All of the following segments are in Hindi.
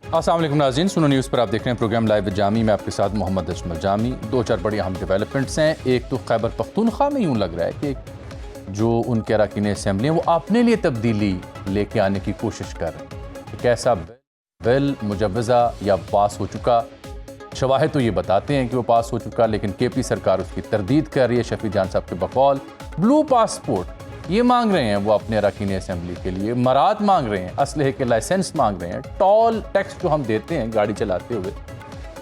अस्सलाम वालेकुम नाज़रीन, सुनो न्यूज़ पर आप देख रहे हैं प्रोग्राम लाइव जामी में आपके साथ मोहम्मद अजमल जामी। दो चार बड़ी अहम डेवलपमेंट्स हैं। एक तो खैबर पख्तूनख्वा में यूँ लग रहा है कि जो उनके अरकान असम्बली हैं वो अपने लिए तब्दीली लेके आने की कोशिश कर रहे हैं। एक ऐसा बिल मुजव्वज़ा या पास हो चुका, शवाहिद तो ये बताते हैं कि वो पास हो चुका, लेकिन KP सरकार उसकी तरदीद कर रही है। शफी जान साहब के बकौल ब्लू पासपोर्ट ये मांग रहे हैं वो अपने अरकान असम्बली के लिए, मराद मांग रहे हैं, असलहे के लाइसेंस मांग रहे हैं, टोल टैक्स जो हम देते हैं गाड़ी चलाते हुए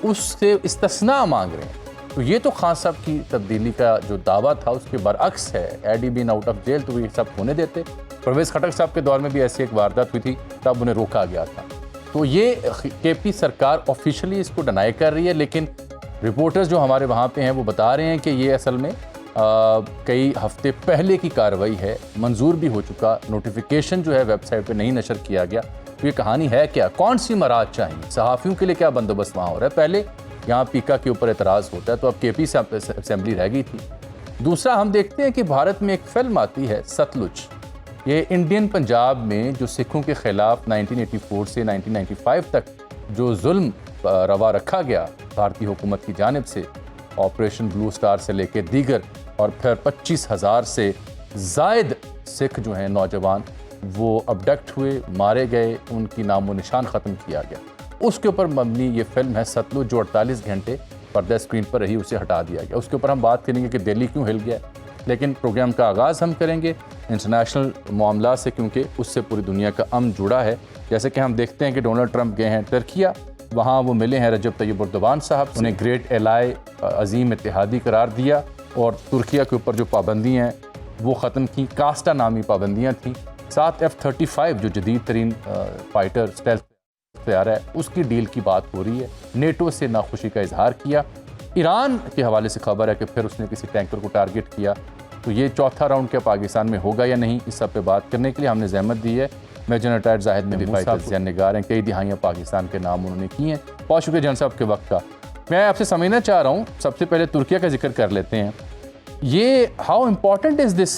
उससे इस्तिस्ना मांग रहे हैं। तो ये तो खान साहब की तब्दीली का जो दावा था उसके बरअक्स है। एडी बीन आउट ऑफ जेल तो ये सब होने देते। परवेज़ खटक साहब के दौर में भी ऐसी एक वारदात हुई थी, तब उन्हें रोका गया था। तो ये KP सरकार ऑफिशियली इसको डिनाई कर रही है, लेकिन रिपोर्टर्स जो हमारे वहाँ पे हैं वो बता रहे हैं कि ये असल में कई हफ्ते पहले की कार्रवाई है, मंजूर भी हो चुका। नोटिफिकेशन जो है वेबसाइट पे नहीं नशर किया गया। तो ये कहानी है क्या, कौन सी मराद चाहिए, सहाफ़ियों के लिए क्या बंदोबस्त वहाँ हो रहा है। पहले यहाँ पीका के ऊपर एतराज़ होता है, तो अब KP असम्बली रह गई थी। दूसरा हम देखते हैं कि भारत में एक फिल्म आती है सतलुज। ये इंडियन पंजाब में जो सिखों के ख़िलाफ़ 1984 से 1995 तक जो जुल्म रवा रखा गया भारतीय हुकूमत की जानिब से, ऑपरेशन ब्लू स्टार से लेकर दीगर, और फिर 25,000 से ज़ायद सिख जो हैं नौजवान वो अबडक्ट हुए, मारे गए, उनकी नामो निशान ख़त्म किया गया। उसके ऊपर मबनी ये फिल्म है सतलुज, जो 48 घंटे पर्दा स्क्रीन पर रही, उसे हटा दिया गया। उसके ऊपर हम बात करेंगे कि दिल्ली क्यों हिल गया, लेकिन प्रोग्राम का आगाज़ हम करेंगे इंटरनेशनल मामला से, क्योंकि उससे पूरी दुनिया का अमन जुड़ा है। जैसे कि हम देखते हैं कि डोनाल्ड ट्रंप गए हैं तुर्किया, वहाँ वो मिले हैं रजब तैयब एर्दोगान साहब, उन्हें ग्रेट एलाई अजीम इत्तेहादी करार दिया, और तुर्किया के ऊपर जो पाबंदियाँ हैं वो ख़त्म की। कास्टा नामी पाबंदियाँ थीं। 7 F-35 जो जदीद तरीन फाइटर स्टेल्थ तैयार है, उसकी डील की बात हो रही है। नेटो से नाखुशी का इजहार किया। ईरान के हवाले से खबर है कि फिर उसने किसी टैंकर को टारगेट किया। तो ये चौथा राउंड क्या पाकिस्तान में होगा या नहीं, इस सब पे बात करने के लिए हमने जहमत दी है। मैं जनरल रिटायर्ड जाहिद में फाइटर निगार हैं, कई दिहाइयाँ पाकिस्तान के नाम उन्होंने की हैं। बहुत शुक्रिया जन साहब के वक्त का। मैं आपसे समझना चाह रहा हूँ, सबसे पहले तुर्किया का जिक्र कर लेते हैं। ये how important is this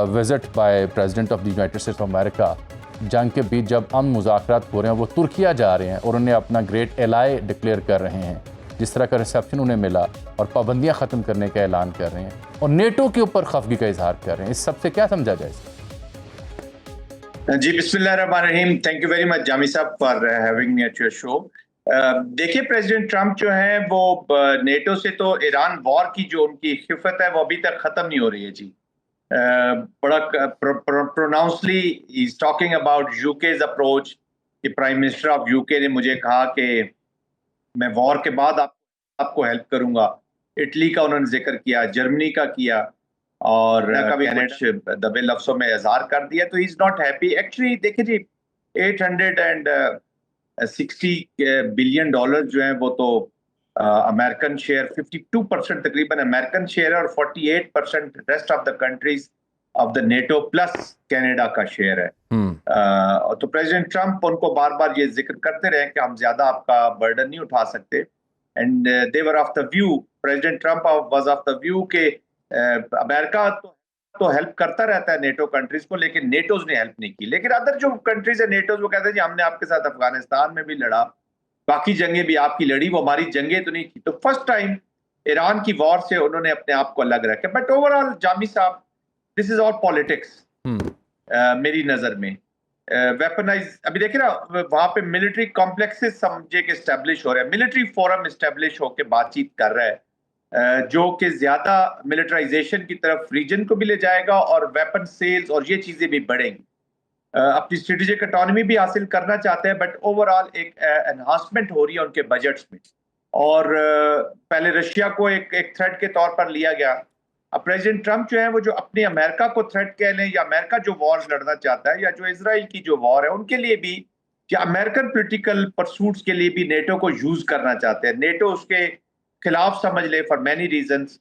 visit by president of the United states of America. जंग के बीच जब अमन मुज़ाकरात हो रहे हैं, वो तुर्किया जा रहे हैं और उन्हें अपना ग्रेट एलाई डिक्लेयर कर रहे हैं। जिस तरह का रिसेप्शन उन्हें मिला और पाबंदियाँ ख़त्म करने का ऐलान कर रहे हैं, और नेटो के ऊपर खफगी का इजहार कर रहे हैं। इस सबसे क्या समझा जाए? जी, बिस्मिल्लाहिर्रहमानिर्रहीम। Thank you very much Jami साहब for having me at your show. देखिए, प्रेसिडेंट ट्रंप जो है वो नेटो से तो ईरान वॉर की जो उनकी खिफत है वो अभी तक खत्म नहीं हो रही है जी। बड़ा pronouncedly he is talking about UK's approach. कि प्राइम मिनिस्टर ऑफ यूके ने मुझे कहा कि मैं वॉर के बाद आपको हेल्प करूंगा। इटली का उन्होंने जिक्र किया, जर्मनी का किया, और कभी दबे लफ्जों में इजहार कर दिया। तो he is not happy actually. देखिए जी, 860 बिलियन डॉलर जो है वो तो अमेरिकन शेयर 52% तकरीबन अमेरिकन शेयर है, और 48% rest of the countries of the NATO plus Canada का शेयर है। तो प्रेसिडेंट ट्रंप उनको बार बार ये जिक्र करते रहे कि हम ज्यादा आपका बर्डन नहीं उठा सकते। And they were of the view, president Trump was of the view के अमेरिका तो हेल्प करता रहता है नेटो कंट्रीज को, लेकिन नेटोज ने हेल्प नहीं की। लेकिन अदर जो कंट्रीज है नेटोज, वो कहते हैं जी हमने आपके साथ अफगानिस्तान में भी लड़ा, बाकी जंगें भी आपकी लड़ी, वो हमारी जंगें तो नहीं की। तो फर्स्ट टाइम ईरान की वॉर से उन्होंने अपने आप को अलग रखा। बट ओवरऑल जामी साहब, दिस इज ऑल पॉलिटिक्स मेरी नजर में। वेपनाइज अभी देखिए ना, वहां पे मिलिट्री कॉम्प्लेक्सेस समझे कि एस्टेब्लिश हो रहे हैं, मिलिट्री फोरम एस्टेब्लिश होकर बातचीत कर रहा है, जो कि ज्यादा मिलिटराइजेशन की तरफ रीजन को भी ले जाएगा, और वेपन सेल्स और ये चीजें भी बढ़ेंगी। अपनी स्ट्रेटेजिक ऑटोनॉमी भी हासिल करना चाहते हैं, बट ओवरऑल एक एनहांसमेंट हो रही है उनके बजट्स में। और पहले रशिया को एक थ्रेट के तौर पर लिया गया। अब प्रेसिडेंट ट्रंप जो है वो जो अपने अमेरिका को थ्रेट कह लें, या अमेरिका जो वॉर लड़ना चाहता है, या जो इजराइल की जो वॉर है उनके लिए भी, या अमेरिकन पॉलिटिकल परसूट्स के लिए भी नेटो को यूज करना चाहते हैं। नेटो उसके खिलाफ समझ ले फॉर मैनी रीजंस।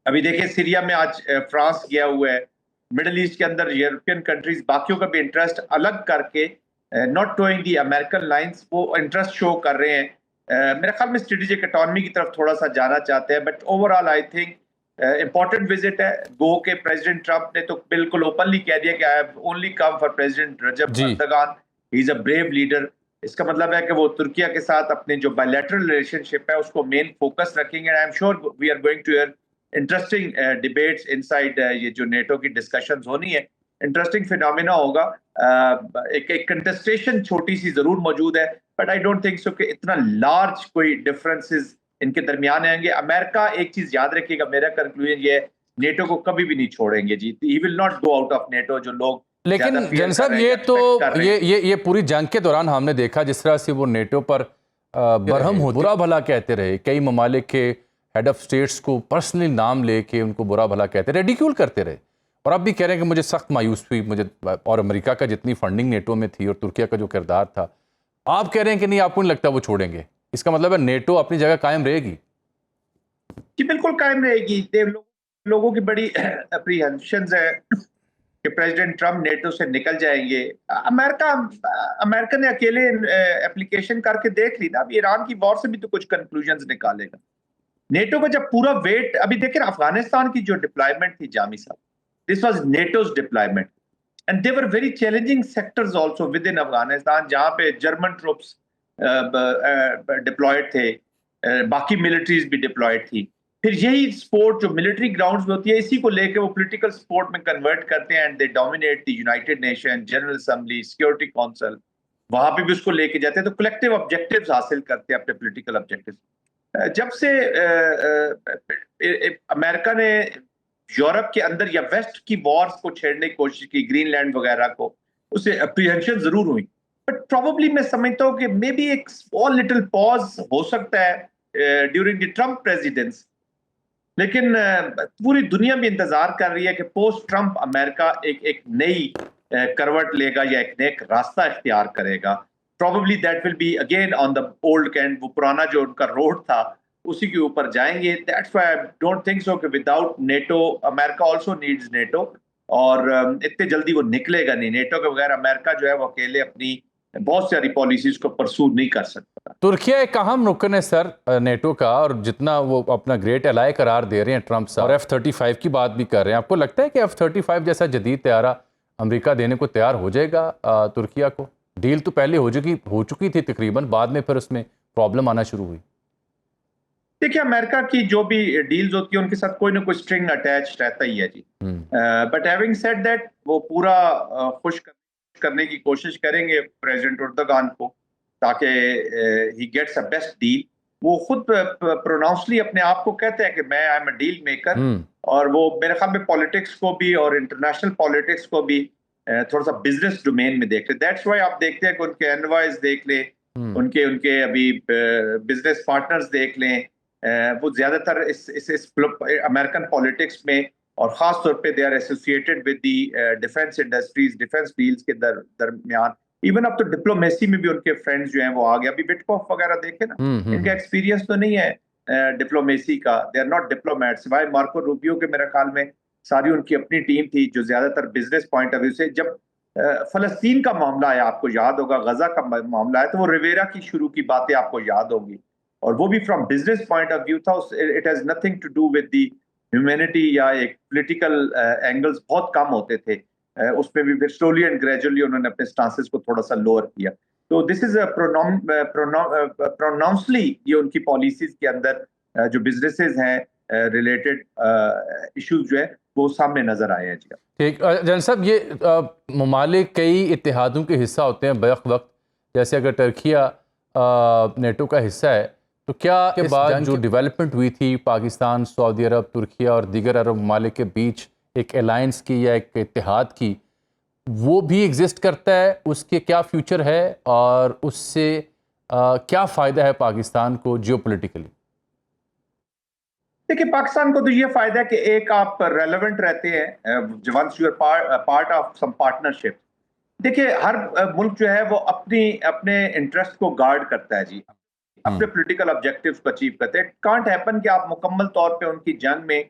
अभी देखिए, सीरिया में आज फ्रांस गया हुआ है। मिडिल ईस्ट के अंदर यूरोपियन कंट्रीज बाकियों का भी इंटरेस्ट अलग करके, not towing the American lines, वो इंटरेस्ट शो कर रहे हैं। मेरे ख्याल में स्ट्रेटेजिक इकोनॉमी की तरफ थोड़ा सा जाना चाहते हैं। But overall I think important visit है। गो के प्रेसिडेंट ट्रंप ने तो बिल्कुल ओपनली कह दिया कि I have only come for president Rajab Erdogan, he is a brave leader. इसका मतलब है कि वो तुर्किया के साथ अपने जो बायलैटरल रिलेशनशिप है उसको मेन फोकस रखेंगे। I am sure we are going to hear interesting debates inside ये जो नेटो की डिस्कशंस होनी है। इंटरेस्टिंग फिनोमिना होगा। एक कंटेस्टेशन छोटी सी जरूर मौजूद है, but I don't think so कि इतना लार्ज कोई डिफरेंसेस इनके दरमियान आएंगे। अमेरिका, एक चीज याद रखिएगा, मेरा कंक्लूजन ये है, नेटो को कभी भी नहीं छोड़ेंगे जी। He will not go out of NATO. जो लोग लेकिन जन साहब ये पूरी जंग के दौरान हमने देखा जिस तरह से वो नेटो पर बरहम हो बुरा भला कहते रहे, कई ममालिक के हेड ऑफ स्टेट्स को पर्सनली नाम लेके उनको बुरा भला कहते रहे, रेडिक्यूल करते रहे। और अब भी कह रहे हैं कि मुझे सख्त मायूस हुई मुझे, और अमेरिका का जितनी फंडिंग नेटो में थी और तुर्किया का जो किरदार था, आप कह रहे हैं कि नहीं, आपको नहीं लगता वो छोड़ेंगे? इसका मतलब है नेटो अपनी जगह कायम रहेगी? जी बिल्कुल कायम रहेगी। लोगों की बड़ी अप्रीहेंशंस है कि प्रेसिडेंट ट्रम्प नेटो से निकल जाएंगे। अमेरिका ने अकेले एप्लीकेशन करके देख ली ना। अभी ईरान की वॉर से भी तो कुछ कंक्लूजन्स निकालेगा। नेटो का जब पूरा वेट, अभी देखिए अफगानिस्तान की जो डिप्लॉयमेंट थी जामी साहब, this was NATO's deployment, and they were very challenging sectors also with in Afghanistan, जहां पे जर्मन ट्रूप्स डिप्लॉयड थे, बाकी मिलिट्रीज भी डिप्लॉयड थी। फिर यही स्पोर्ट जो मिलिट्री ग्राउंड्स में होती है, इसी को लेके वो पॉलिटिकल स्पोर्ट में कन्वर्ट करते हैं, and they dominate the United nation, general assembly, security council, वहां पे भी उसको लेके जाते हैं। तो कलेक्टिव ऑब्जेक्टिव्स हासिल करते हैं, अपने पॉलिटिकल ऑब्जेक्टिव्स। जब से अमेरिका ने यूरोप के अंदर या वेस्ट की वॉर्स को छेड़ने की कोशिश की, ग्रीनलैंड वगैरह को, उसे अप्रीहेंशन जरूर हुई। बट प्रोबेबली मैं समझता हूँ कि मे बी एक स्मॉल लिटिल पॉज हो सकता है ड्यूरिंग द ट्रम्प प्रेसिडेंस। लेकिन पूरी दुनिया भी इंतजार कर रही है कि पोस्ट ट्रम्प अमेरिका एक नई करवट लेगा या एक नया रास्ता इख्तियार करेगा। Probably that will be again on the old canned, वो पुराना जो उनका रोड था उसी के ऊपर जाएंगे। That's why I don't think so कि without NATO, America also needs NATO, और इतने जल्दी वो निकलेगा नहीं। नेटो के बगैर अमेरिका जो है वो अकेले अपनी बहुत सारी पॉलिसीज को परसू नहीं कर सकता। तुर्किया एक अहम रुकन है सर नेटो का, और जितना वो अपना ग्रेट एलाय करार दे रहे हैं ट्रम्प साहब, और F-35 की बात भी कर रहे हैं, आपको लगता है कि F-35 जैसा जदीद तैयारा अमेरिका देने को तैयार हो जाएगा तुर्किया को? डील तो पहले हो चुकी थी तकरीबन, बाद में फिर उसमें प्रॉब्लम आना शुरू हुई। देखिए अमेरिका की जो भी डील्स होती है उनके साथ कोई ना कोई स्ट्रिंग अटैच रहता ही है जी। बट हैविंग सेड दैट, वो पूरा खुश करने की कोशिश करेंगे प्रेसिडेंट उर्दगान को, ताकि he gets a best deal. वो खुद प्रोनाउंसली अपने आप को कहते हैं कि मैं I am a deal maker, और वो मेरे ख्याल में पॉलिटिक्स को भी और इंटरनेशनल पॉलिटिक्स को भी थोड़ा सा बिजनेस डोमेन में देख ले। दैट्स व्हाई आप देखते हैं कि उनके एनवॉयज देख लें, उनके अभी बिजनेस पार्टनर्स देख लें, वो ज्यादातर इस अमेरिकन पॉलिटिक्स में, और खास तौर पे they are associated with the defence industries, defence deals के दरमियान। इवन अब तो डिप्लोमेसी में भी उनके फ्रेंड्स जो हैं वो आ गए। अभी विटकॉफ वगैरह देखे ना, इनका एक्सपीरियंस तो नहीं है डिप्लोमेसी का, दे आर नॉट डिप्लोमेट। सिवाय मार्को रूबियो के मेरे ख्याल में सारी उनकी अपनी टीम थी जो ज्यादातर बिजनेस पॉइंट ऑफ व्यू से, जब फलस्तीन का मामला आया, आपको याद होगा, गजा का मामला है, तो वो रिवेरा की शुरू की बातें आपको याद होगी, और वो भी from business point of view था। It has nothing to do with the humanity या एक पॉलिटिकल एंगल्स बहुत कम होते थे उसमें भी। फिर स्लोली एंड ग्रेजुअली उन्होंने अपने स्टांसेस को थोड़ा सा लोअर किया। तो दिस इज प्रोनाउंसली ये उनकी पॉलिसीज के अंदर जो बिजनेसेस हैं रिलेटेड इश्यूज जो है वो सामने नजर आए हैं जी। ठीक जन साहब, ये ममालिक कई इत्तेहादों के हिस्सा होते हैं बैक वक्त, जैसे अगर टर्किया नेटो का हिस्सा है, तो क्या के बाद जो डेवलपमेंट हुई थी पाकिस्तान, सऊदी अरब, तुर्किया और दीगर अरब ममालिक के बीच एक अलायंस की या एक इत्तेहाद की, वो भी एग्जिस्ट करता है? उसके क्या फ्यूचर है और उससे क्या फ़ायदा है पाकिस्तान को जियोपॉलिटिकली? देखिए पाकिस्तान को तो ये फायदा है कि एक आप रेलेवेंट रहते हैं once you are part of some partnership. देखिए हर मुल्क जो है वो अपने इंटरेस्ट को गार्ड करता है जी, अपने पॉलिटिकल ऑब्जेक्टिव्स को अचीव करते हैं। कांट हैपन कि आप मुकम्मल तौर पे उनकी जंग में,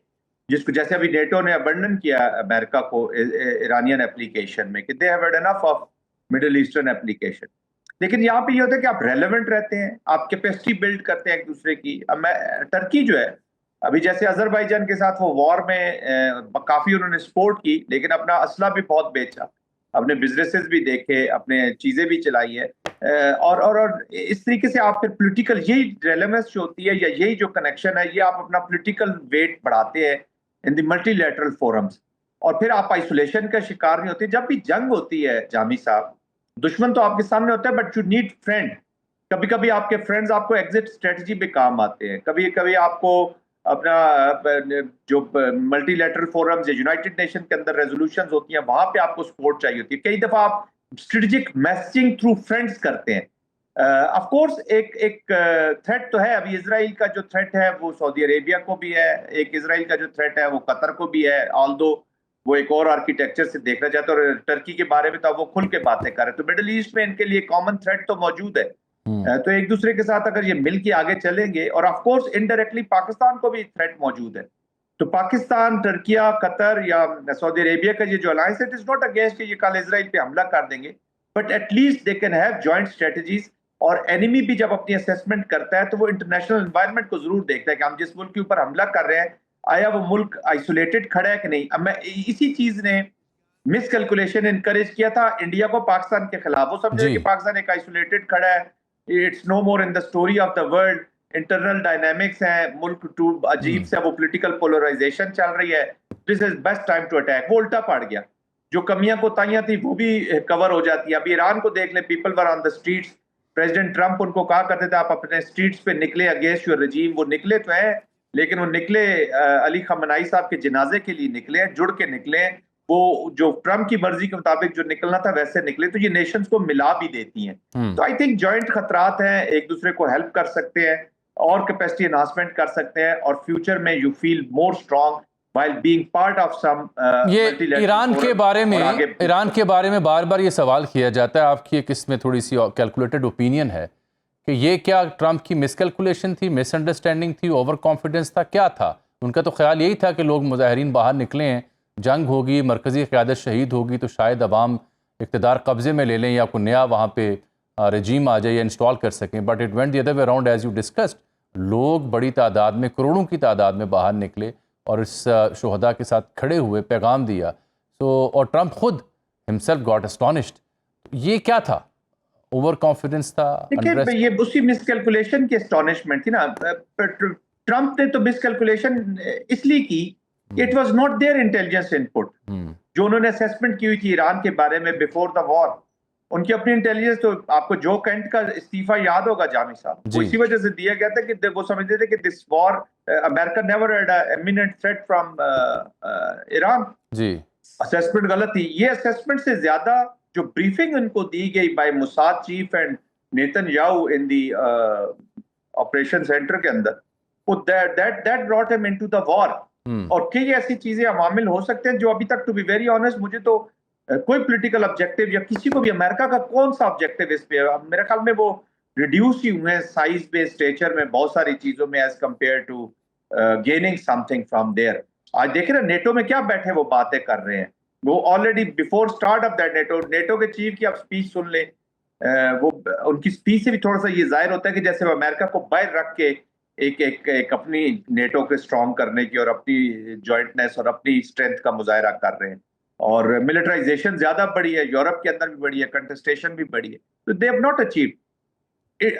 जिसको जैसे अभी नेटो ने अबंडन किया अमेरिका को ईरानियन एप्लीकेशन में कि they have had enough of middle eastern application. लेकिन यहाँ पे ये होता है कि आप रेलेवेंट रहते हैं, आप कैपेसिटी बिल्ड करते हैं एक दूसरे की। टर्की जो है अभी जैसे अजरबैजान के साथ वो वॉर में काफी उन्होंने सपोर्ट की, लेकिन अपना असला भी बहुत बेचा। अपने बिजनेसेस भी देखे, अपने चीजें भी चलाई है। और इस तरीके से आप फिर पॉलिटिकल, यही रेलेवेंस जो होती है या यही जो कनेक्शन है, ये आप अपना पॉलिटिकल वेट बढ़ाते हैं इन द मल्टीलैटरल फोरम्स, और फिर आप आइसोलेशन का शिकार नहीं होते। जब भी जंग होती है जामी साहब, दुश्मन तो आपके सामने होता है, बट यू नीड फ्रेंड। कभी कभी आपके फ्रेंड्स आपको एग्जिट स्ट्रेटजी पे काम आते हैं, कभी कभी आपको अपना जो मल्टीलैटरल फोरम्स या यूनाइटेड नेशन के अंदर रेजोल्यूशंस होती हैं, वहां पे आपको सपोर्ट चाहिए होती है। कई दफा आप स्ट्रेटेजिक मैसेजिंग थ्रू फ्रेंड्स करते हैं। ऑफ कोर्स एक एक थ्रेट तो है, अभी इसराइल का जो थ्रेट है वो सऊदी अरेबिया को भी है, एक इसराइल का जो थ्रेट है वो कतर को भी है, ऑल्दो वो एक और आर्किटेक्चर से देखना चाहते हैं, और टर्की के बारे में तो वो खुल के बातें कर रहे हैं। तो मिडिल ईस्ट में इनके लिए कॉमन थ्रेट तो मौजूद है। तो एक दूसरे के साथ अगर ये मिल के आगे चलेंगे, और ऑफ कोर्स इनडायरेक्टली पाकिस्तान को भी थ्रेट मौजूद है, तो पाकिस्तान, टर्किया, कतर या सऊदी अरेबिया का ये जो अलायंस है, इट इज नॉट अगेंस्ट कि ये कल इसराइल पे हमला कर देंगे, but at least they can have joint strategies. और एनिमी भी जब अपनी असेसमेंट करता है तो वो इंटरनेशनल एनवायरनमेंट को जरूर देखता है कि हम जिस मुल्क के ऊपर हमला कर रहे हैं, आया वो मुल्क आइसोलेटेड खड़ा है कि नहीं। अब मैं इसी चीज ने मिस कैलकुलेशन इनकरेज किया था इंडिया को पाकिस्तान के खिलाफ। वो समझे कि पाकिस्तान एक आइसोलेटेड खड़ा है, it's no more in the story of the world, internal dynamics है, मुल्क टू अजीब से वो पॉलिटिकल पोलराइजेशन चल रही है, this is best time to attack. वो उल्टा पड़ गया, जो कमियां कोताहियां थी वो भी कवर हो जाती है। अभी ईरान को देख ले, people were on the streets, president Trump उनको कहा करते थे आप अपने स्ट्रीट्स पे निकले अगेंस्ट योर रजीम, वो निकले तो है, लेकिन वो निकले अली खamenei साहब के जनाजे के लिए निकले, जुड़ के निकले, वो जो ट्रंप की मर्जी के मुताबिक जो निकलना था वैसे निकले। तो ये नेशंस को मिला भी देती हैं। तो आई थिंक जॉइंट खतरात हैं, एक दूसरे को हेल्प कर सकते हैं और कैपेसिटी एनहांसमेंट कर सकते हैं, और फ्यूचर में you feel more strong while being part of some ये ईरान के बारे में बार बार ये सवाल किया जाता है, आपकी एक इसमें थोड़ी सी कैलकुलेटेड ओपिनियन है कि ये क्या ट्रंप की मिसकैलकुलेशन थी, मिसअंडरस्टैंडिंग थी, ओवर कॉन्फिडेंस था, क्या था? उनका तो ख्याल यही था कि लोग मुजाहिरीन बाहर निकले हैं, जंग होगी, मरकज़ी क़यादत शहीद होगी तो शायद अवाम इक़्तिदार कब्ज़े में ले लें या कोई नया वहाँ पे रजीम आ जाए या इंस्टॉल कर सकें। But it went the other way around as you discussed. लोग बड़ी तादाद में, करोड़ों की तादाद में बाहर निकले और इस शुहदा के साथ खड़े हुए, पैगाम दिया। और ट्रंप खुद हिमसेल्फ गॉट एस्टॉनिश्ड। ये क्या था? ओवर कॉन्फिडेंस था? देखिए, ये उसी मिसकैलकुलेशन की एस्टॉनिशमेंट थी ना। ट्रंप ने तो मिसकैलकुलेशन इसलिए की, it was not their intelligence input. जो उन्होंने असेसमेंट की हुई थी ईरान के बारे में बिफोर द वॉर, उनकी अपनी इंटेलिजेंस, तो आपको जो कैंट का इस्तीफा याद होगा जामी साहब, वो इसी वजह से दिया गया था कि वो समझते थे कि this war, America never had a imminent threat from Iran. जी, असेसमेंट गलत थी। ये असेसमेंट से ज्यादा जो ब्रीफिंग उनको दी गई by Mossad chief and Netanyahu in the operation centre के अंदर, वो that brought him into the war. और कई ऐसी चीजें अवामिल हो सकते हैं जो अभी तक, टू बी वेरी ऑनेस्ट, मुझे तो कोई पॉलिटिकल ऑब्जेक्टिव या किसी को भी अमेरिका का कौन सा ऑब्जेक्टिव इस पे, मेरे ख्याल में वो रिड्यूस ही हुए हैं साइज पे, स्टेचर में, बहुत सारी चीजों में, as compare to gaining something from there. आज देखे ना नेटो में क्या बैठे वो बातें कर रहे हैं, वो already before start of that NATO के चीफ की आप स्पीच सुन ले, वो उनकी स्पीच से भी थोड़ा सा ये जाहिर होता है कि जैसे वो अमेरिका को बाहर रख के एक अपनी नेटो के स्ट्रॉन्ग करने की और अपनी जॉइंटनेस और अपनी स्ट्रेंथ का मुजाहरा कर रहे हैं। और मिलिटराइजेशन ज्यादा बढ़ी है, यूरोप के अंदर भी बढ़ी है, कंटेस्टेशन भी बढ़ी है, तो they have not achieved.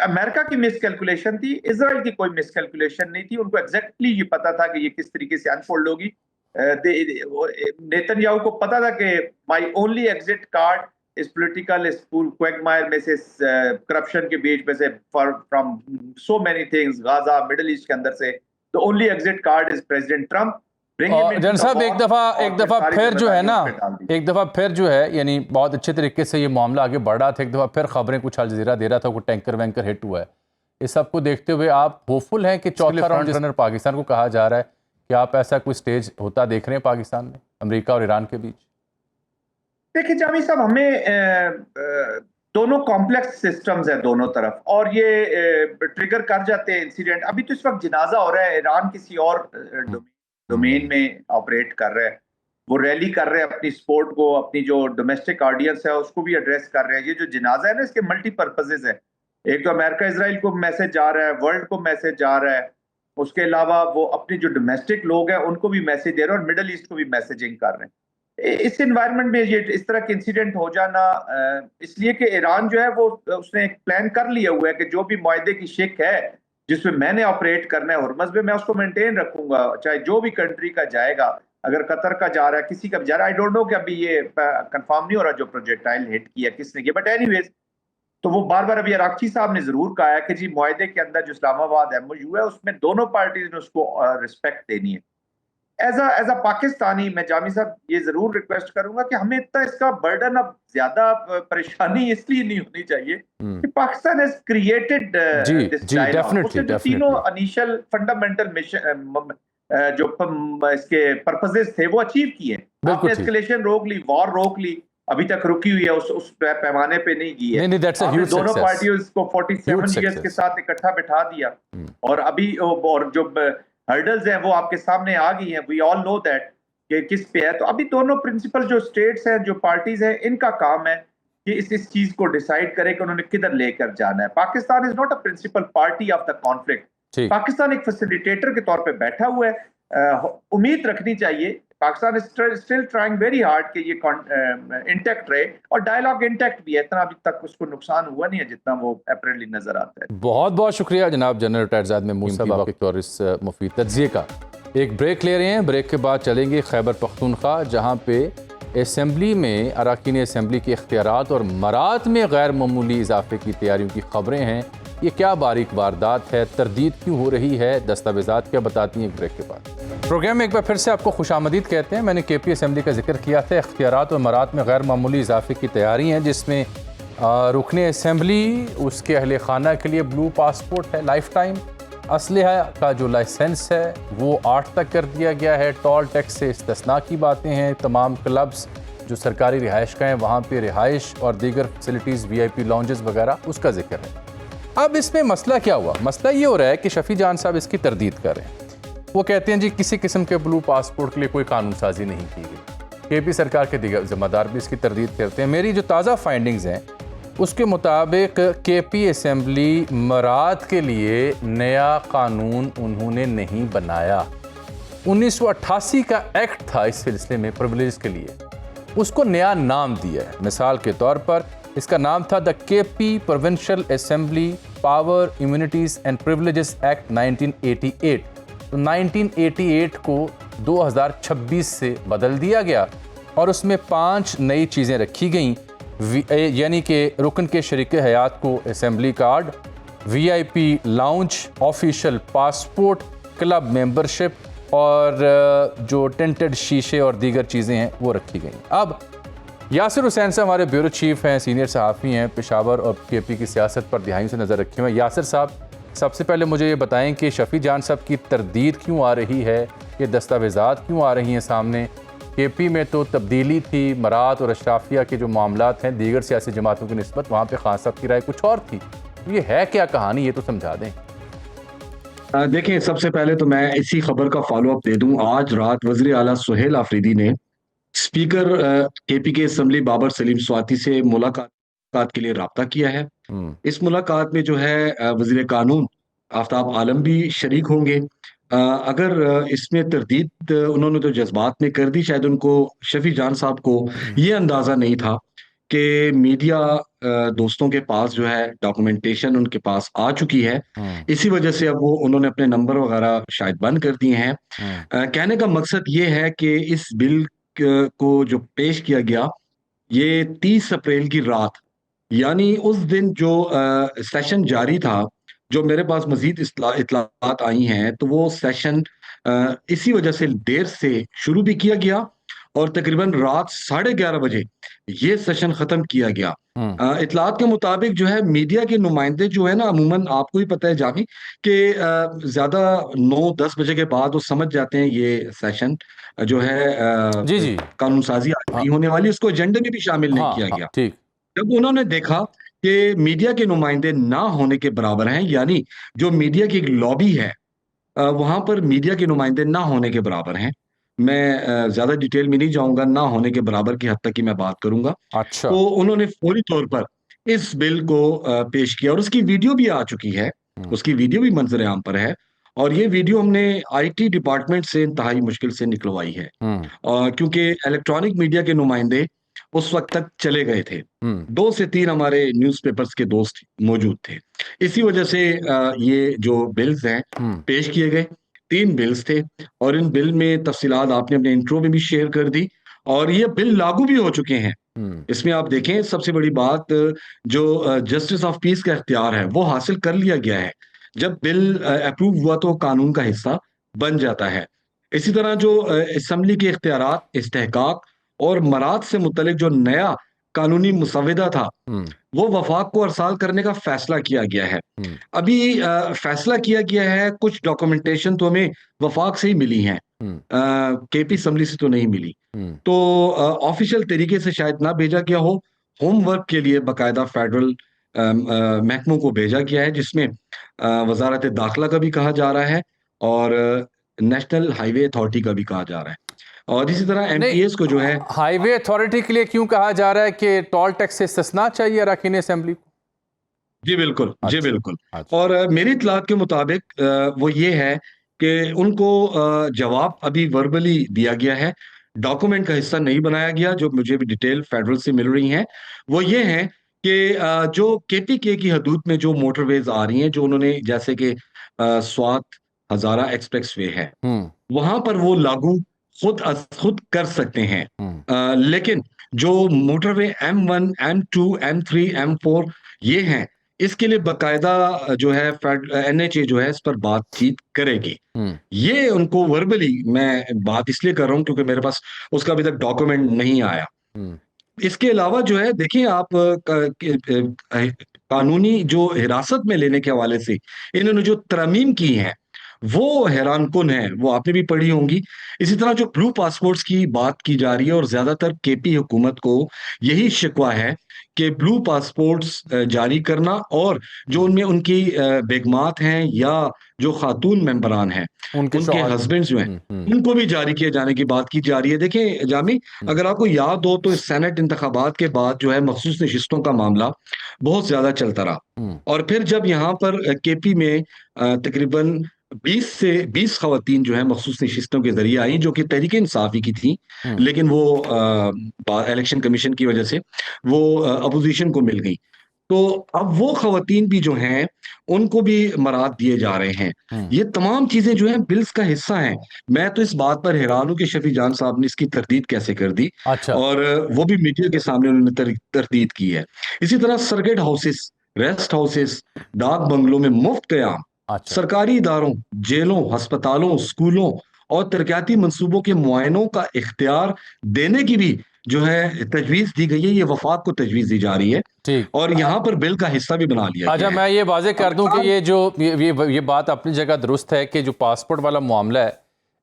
America की मिसकैलकुलेशन थी, इजराइल की कोई मिसकैलकुलेशन नहीं थी। उनको एग्जैक्टली ये पता था कि ये किस तरीके से अनफोल्ड होगी। नेतन्याहू को पता था कि माय ओनली एग्जिट कार्ड इस पॉलिटिकल, इस क्वैगमायर में से, करप्शन के बीच में से, from so many things, Gaza, middle east के अंदर से, the only exit card is president Trump. जन साहब, एक दफ़ा फिर जो है ना, एक दफ़ा फिर जो है, यानी बहुत अच्छे तरीके से ये मामला आगे बढ़ रहा था, एक दफ़ा फिर खबरें कुछ अल जज़ीरा दे रहा था, कोई टैंकर वैंकर हिट हुआ है। इस सब को देखते हुए आप होपफुल हैं कि चौथा राउंड रनर पाकिस्तान को कहा जा रहा है, कि आप ऐसा कोई स्टेज होता देख रहे हैं पाकिस्तान में, अमेरिका और ईरान के बीच? देखिए जामी साहब, हमें दोनों कॉम्प्लेक्स सिस्टम्स हैं दोनों तरफ, और ये ट्रिगर कर जाते हैं इंसिडेंट। अभी तो इस वक्त जनाजा हो रहा है, ईरान किसी और डोमेन में ऑपरेट कर रहे हैं, वो रैली कर रहे हैं अपनी स्पोर्ट को, अपनी जो डोमेस्टिक ऑडियंस है उसको भी एड्रेस कर रहे हैं। ये जो जनाजा है ना, इसके मल्टीपर्पजेज है। एक तो अमेरिका इसराइल को मैसेज जा रहा है, वर्ल्ड को मैसेज जा रहा है, उसके अलावा वो अपनी जो डोमेस्टिक लोग हैं उनको भी मैसेज दे रहे हैं, और मिडिल ईस्ट को भी मैसेजिंग कर रहे हैं। इस एनवायरनमेंट में ये इस तरह के इंसिडेंट हो जाना, इसलिए कि ईरान जो है वो उसने एक प्लान कर लिया हुआ है कि जो भी मुआहदे की शिक है जिसमें मैंने ऑपरेट करना है हुर्मुज़ में, मैं उसको मेंटेन रखूंगा, चाहे जो भी कंट्री का जाएगा। अगर कतर का जा रहा है, किसी का भी जा रहा है, आई डोंट नो कि अभी ये कंफर्म नहीं हो रहा जो प्रोजेक्टाइल हिट किया किसने किया, बट एनीवेज, तो वो बार बार अभी अरागची साहब ने जरूर कहा है कि जी मुआहदे के अंदर जो इस्लामाबाद MOU है उसमें दोनों पार्टीज ने उसको रिस्पेक्ट देनी है। एज अ पाकिस्तानी मैं जामी साहब ये जरूर रिक्वेस्ट करूंगा कि हमें इतना इसका बर्डन अब ज्यादा परेशानी इसलिए नहीं होनी चाहिए कि Pakistan has created this dialogue. उसने जो तीनों इनिशियल फंडामेंटल मिशन जो इसके पर्पसेस थे वो अचीव किए। आपने एस्केलेशन रोक ली, वॉर रोक ली, अभी तक रुकी हुई है, उस पैमाने पे नहीं गई है। आपने दोनों पार्टियों को 47 ईयर्स के साथ इकट्ठा बिठा दिया, और अभी और जो हर्डल्स हैं वो आपके सामने आ गई हैं, वी ऑल नो दैट कि किस पे है। तो अभी दोनों प्रिंसिपल जो स्टेट्स हैं, जो पार्टीज हैं, इनका काम है कि इस चीज को डिसाइड करें कि उन्होंने किधर लेकर जाना है। Pakistan is not a principal party of the conflict. Pakistan एक फैसिलिटेटर के तौर पे बैठा हुआ है। उम्मीद रखनी चाहिए Pakistan is still trying very hard कि ये इंटैक्ट रहे, और डायलॉग इंटैक्ट भी है, इतना अभी तक उसको नुकसान हुआ नहीं है जितना वो अप्रैली नजर आता है। बहुत बहुत शुक्रिया जनाब जनरल रिटायर्ड महमूद साहब और इस मुफीद तज्जिए का। एक ब्रेक ले रहे हैं, ब्रेक के बाद चलेंगे खैबर पख्तूनख्वा, जहाँ पे असम्बली में अरकान असम्बली के इख्तियारात और मरात में गैर मामूली इजाफे की तैयारियों की खबरें हैं। ये क्या बारीक वारदात है, तरदीद क्यों हो रही है, दस्तावेज़ात क्या बताती हैं। एक ब्रेक के बाद प्रोग्राम में एक बार फिर से आपको खुशामदीद कहते हैं। मैंने KP असम्बली का जिक्र किया था, इख्तियारात और मरात में गैर मामूली इजाफे की तैयारी हैं, जिसमें रुकने असम्बली, उसके अहल खाना के लिए ब्लू पासपोर्ट है लाइफ टाइम, असलहा का जो लाइसेंस है वो 8 तक कर दिया गया है, टोल टैक्स से इस्तिस्ना की बातें हैं, तमाम क्लब्स जो सरकारी रिहाइश का हैं वहाँ पे रिहाइश और दीगर फैसिलिटीज़ VIP लॉन्जेस वगैरह, उसका जिक्र है। अब इसमें मसला क्या हुआ? मसला ये हो रहा है कि शफी जान साहब इसकी तरदीद कर रहे हैं। वो कहते हैं जी किसी किस्म के ब्लू पासपोर्ट के लिए कोई कानून साजी नहीं की गई। KP सरकार के दीगर ज़िम्मेदार भी इसकी तरदीद करते हैं। मेरी जो ताज़ा फाइंडिंग्स हैं उसके मुताबिक KP असम्बली मरात के लिए नया कानून उन्होंने नहीं बनाया। 1988 का एक्ट था इस सिलसिले में प्रिविलेज के लिए, उसको नया नाम दिया है। मिसाल के तौर पर इसका नाम था the KP provincial assembly power immunities and privileges act 1988। तो 1988 को 2026 से बदल दिया गया और उसमें 5 नई चीज़ें रखी गईं, यानी कि रुकन के शरीक हयात को assembly card, VIP lounge, official passport, club membership और जो टेंटेड शीशे और दीगर चीज़ें हैं वो रखी गई। अब यासिर हुसैन साहब हमारे ब्यूरो चीफ हैं, सीनियर सहाफ़ी हैं, पेशावर और KP की सियासत पर दिहाइयों से नज़र रखे हुए हैं। यासिर साहब, सबसे पहले मुझे ये बताएं कि शफी जान साहब की तरदीद क्यों आ रही है, ये दस्तावेज़ात क्यों आ रही हैं सामने? KP में तो तब्दीली थी, मरात और अशराफिया के जो मामलात हैं दीगर सियासी जमातों की निस्बत, वहाँ पे खान साहब की राय कुछ और थी। ये है क्या कहानी, ये तो समझा दें। देखिए, सबसे पहले तो मैं इसी खबर का फॉलो अप दे दूं। आज रात वज़ीर आला सुहेल आफरीदी ने स्पीकर KP के असम्बली बाबर सलीम स्वाति से मुलाकात के लिए राब्ता किया है। इस मुलाकात में जो है वज़ीर कानून आफ्ताब आलम भी शरीक होंगे। अगर इसमें तरदीद उन्होंने तो जज्बात में कर दी, शायद उनको शफी जान साहब को ये अंदाजा नहीं था कि मीडिया दोस्तों के पास जो है डॉक्यूमेंटेशन उनके पास आ चुकी है। इसी वजह से अब वो उन्होंने अपने नंबर वगैरह शायद बंद कर दिए हैं। कहने का मकसद ये है कि इस बिल को जो पेश किया गया, ये 30 अप्रैल की रात, यानी उस दिन जो सेशन जारी था, जो मेरे पास मजीद इतलात आई हैं, तो वो सेशन इसी वजह से देर से शुरू भी किया गया और तकरीबन रात 11:30 बजे ये सेशन खत्म किया गया। इतलात के मुताबिक जो है मीडिया के नुमाइंदे जो है ना, अमूमन आपको ही पता है जामी कि ज्यादा 9-10 बजे के बाद वो समझ जाते हैं ये सेशन जो है जी कानून साजी नहीं होने वाली, उसको एजेंडे में भी शामिल नहीं किया गया। ठीक। जब उन्होंने देखा कि मीडिया के नुमाइंदे ना होने के बराबर हैं, यानी जो मीडिया की एक लॉबी है वहां पर मीडिया के नुमाइंदे ना होने के बराबर हैं, मैं ज्यादा डिटेल में नहीं जाऊंगा, ना होने के बराबर की हद तक की मैं बात करूंगा। अच्छा। तो उन्होंने फौरी तौर पर इस बिल को पेश किया और उसकी वीडियो भी आ चुकी है, उसकी वीडियो भी मंजर आम पर है और ये वीडियो हमने आईटी डिपार्टमेंट से इंतहाई मुश्किल से निकलवाई है, क्योंकि इलेक्ट्रॉनिक मीडिया के नुमाइंदे उस वक्त तक चले गए थे। 2 से 3 हमारे न्यूज़पेपर्स के दोस्त मौजूद थे। इसी वजह से ये जो बिल्स हैं पेश किए गए। 3 बिल्स थे और इन बिल में तफसीलात आपने अपने इंट्रो में भी शेयर कर दी और ये बिल लागू भी हो चुके हैं। इसमें आप देखें, सबसे बड़ी बात, जो जस्टिस ऑफ पीस का इख्तियार है वो हासिल कर लिया गया है। जब बिल अप्रूव हुआ तो कानून का हिस्सा बन जाता है। इसी तरह जो असम्बली के इख्तियारात, इस्तेहकाक और मराद से मुतलिक जो नया कानूनी मुसविदा था वो वफाक को अरसाल करने का फैसला किया गया है। अभी फैसला किया गया है, कुछ डॉक्यूमेंटेशन तो हमें वफाक से ही मिली हैं, केपी असम्बली से तो नहीं मिली। तो ऑफिशियल तरीके से शायद ना भेजा गया हो। होमवर्क के लिए बाकायदा फेडरल महकमों को भेजा गया है, जिसमें वजारत दाखिला का भी कहा जा रहा है और नेशनल हाईवे अथॉरिटी का भी कहा जा रहा है। और इसी तरह एमपीएस को जो है, हाईवे अथॉरिटी के लिए क्यों कहा जा रहा है कि टोल टैक्स से इस्तिस्ना चाहिए अरकान असेंबली को? जी बिल्कुल, जी अच्छा, बिल्कुल। अच्छा। और मेरी इत्तलात के मुताबिक वो ये है कि उनको जवाब अभी वर्बली दिया गया है, डॉक्यूमेंट का हिस्सा नहीं बनाया गया। जो मुझे भी डिटेल फेडरल से मिल रही हैं वो ये है कि जो केपीके की हदूद में जो मोटरवेज आ रही हैं, जो उन्होंने, जैसे कि स्वात हजारा एक्सप्रेस वे है, वहां पर वो लागू खुद कर सकते हैं। लेकिन जो motorway M1, M2, M3, M4 ये हैं, इसके लिए बकायदा जो है एनएचए जो है इस पर बातचीत करेगी। ये उनको वर्बली मैं बात इसलिए कर रहा हूं क्योंकि मेरे पास उसका अभी तक डॉक्यूमेंट नहीं आया। इसके अलावा जो है, देखिए आप कानूनी जो हिरासत में लेने के हवाले से इन्होंने जो तरमीम की है वो हैरानकुन है, वो आपने भी पढ़ी होंगी। इसी तरह जो ब्लू पासपोर्ट्स की बात की जा रही है और ज्यादातर केपी हुकूमत को यही शिकवा है कि ब्लू पासपोर्ट्स जारी करना और जो उनमें उनकी बेगमात हैं या जो खातून मेंबरान हैं उनके हस्बैंड्स जो हैं उनको भी जारी किए जाने की बात की जा रही है। देखिए जामी, अगर आपको याद हो तो इस सेनेट इंतखाबात के बाद जो है मखसूस नशिस्तों का मामला बहुत ज्यादा चलता रहा और फिर जब यहाँ पर केपी में तकरीबन 20 खवातीन जो है मखसूस नशिस्तों के जरिए आई, जो कि तहरीक इंसाफी की थी, लेकिन वो इलेक्शन कमीशन की वजह से वो अपोजिशन को मिल गई। तो अब वो खवातीन भी जो हैं उनको भी मराद दिए जा रहे हैं। ये तमाम चीजें जो हैं बिल्स का हिस्सा हैं। मैं तो इस बात पर हैरान हूं कि शफी जान साहब ने इसकी तरदीद कैसे कर दी। अच्छा। और वो भी मीडिया के सामने उन्होंने तरदीद की है। इसी तरह सर्किट हाउसेस, रेस्ट हाउसेस, डाक बंगलों में मुफ्त कयाम, अच्छा। सरकारी इदारों, जेलों, अस्पतालों, स्कूलों और तरक्याती मंसूबों के मुआयनों का इख्तियार देने की भी जो है तजवीज दी गई है। ये वफाक को तजवीज दी जा रही है ठीक। और यहाँ पर बिल का हिस्सा भी बना लिया अच्छा, गया मैं है। ये वाजे कर दूं कि ये बात अपनी जगह दुरुस्त है कि जो पासपोर्ट वाला मामला है,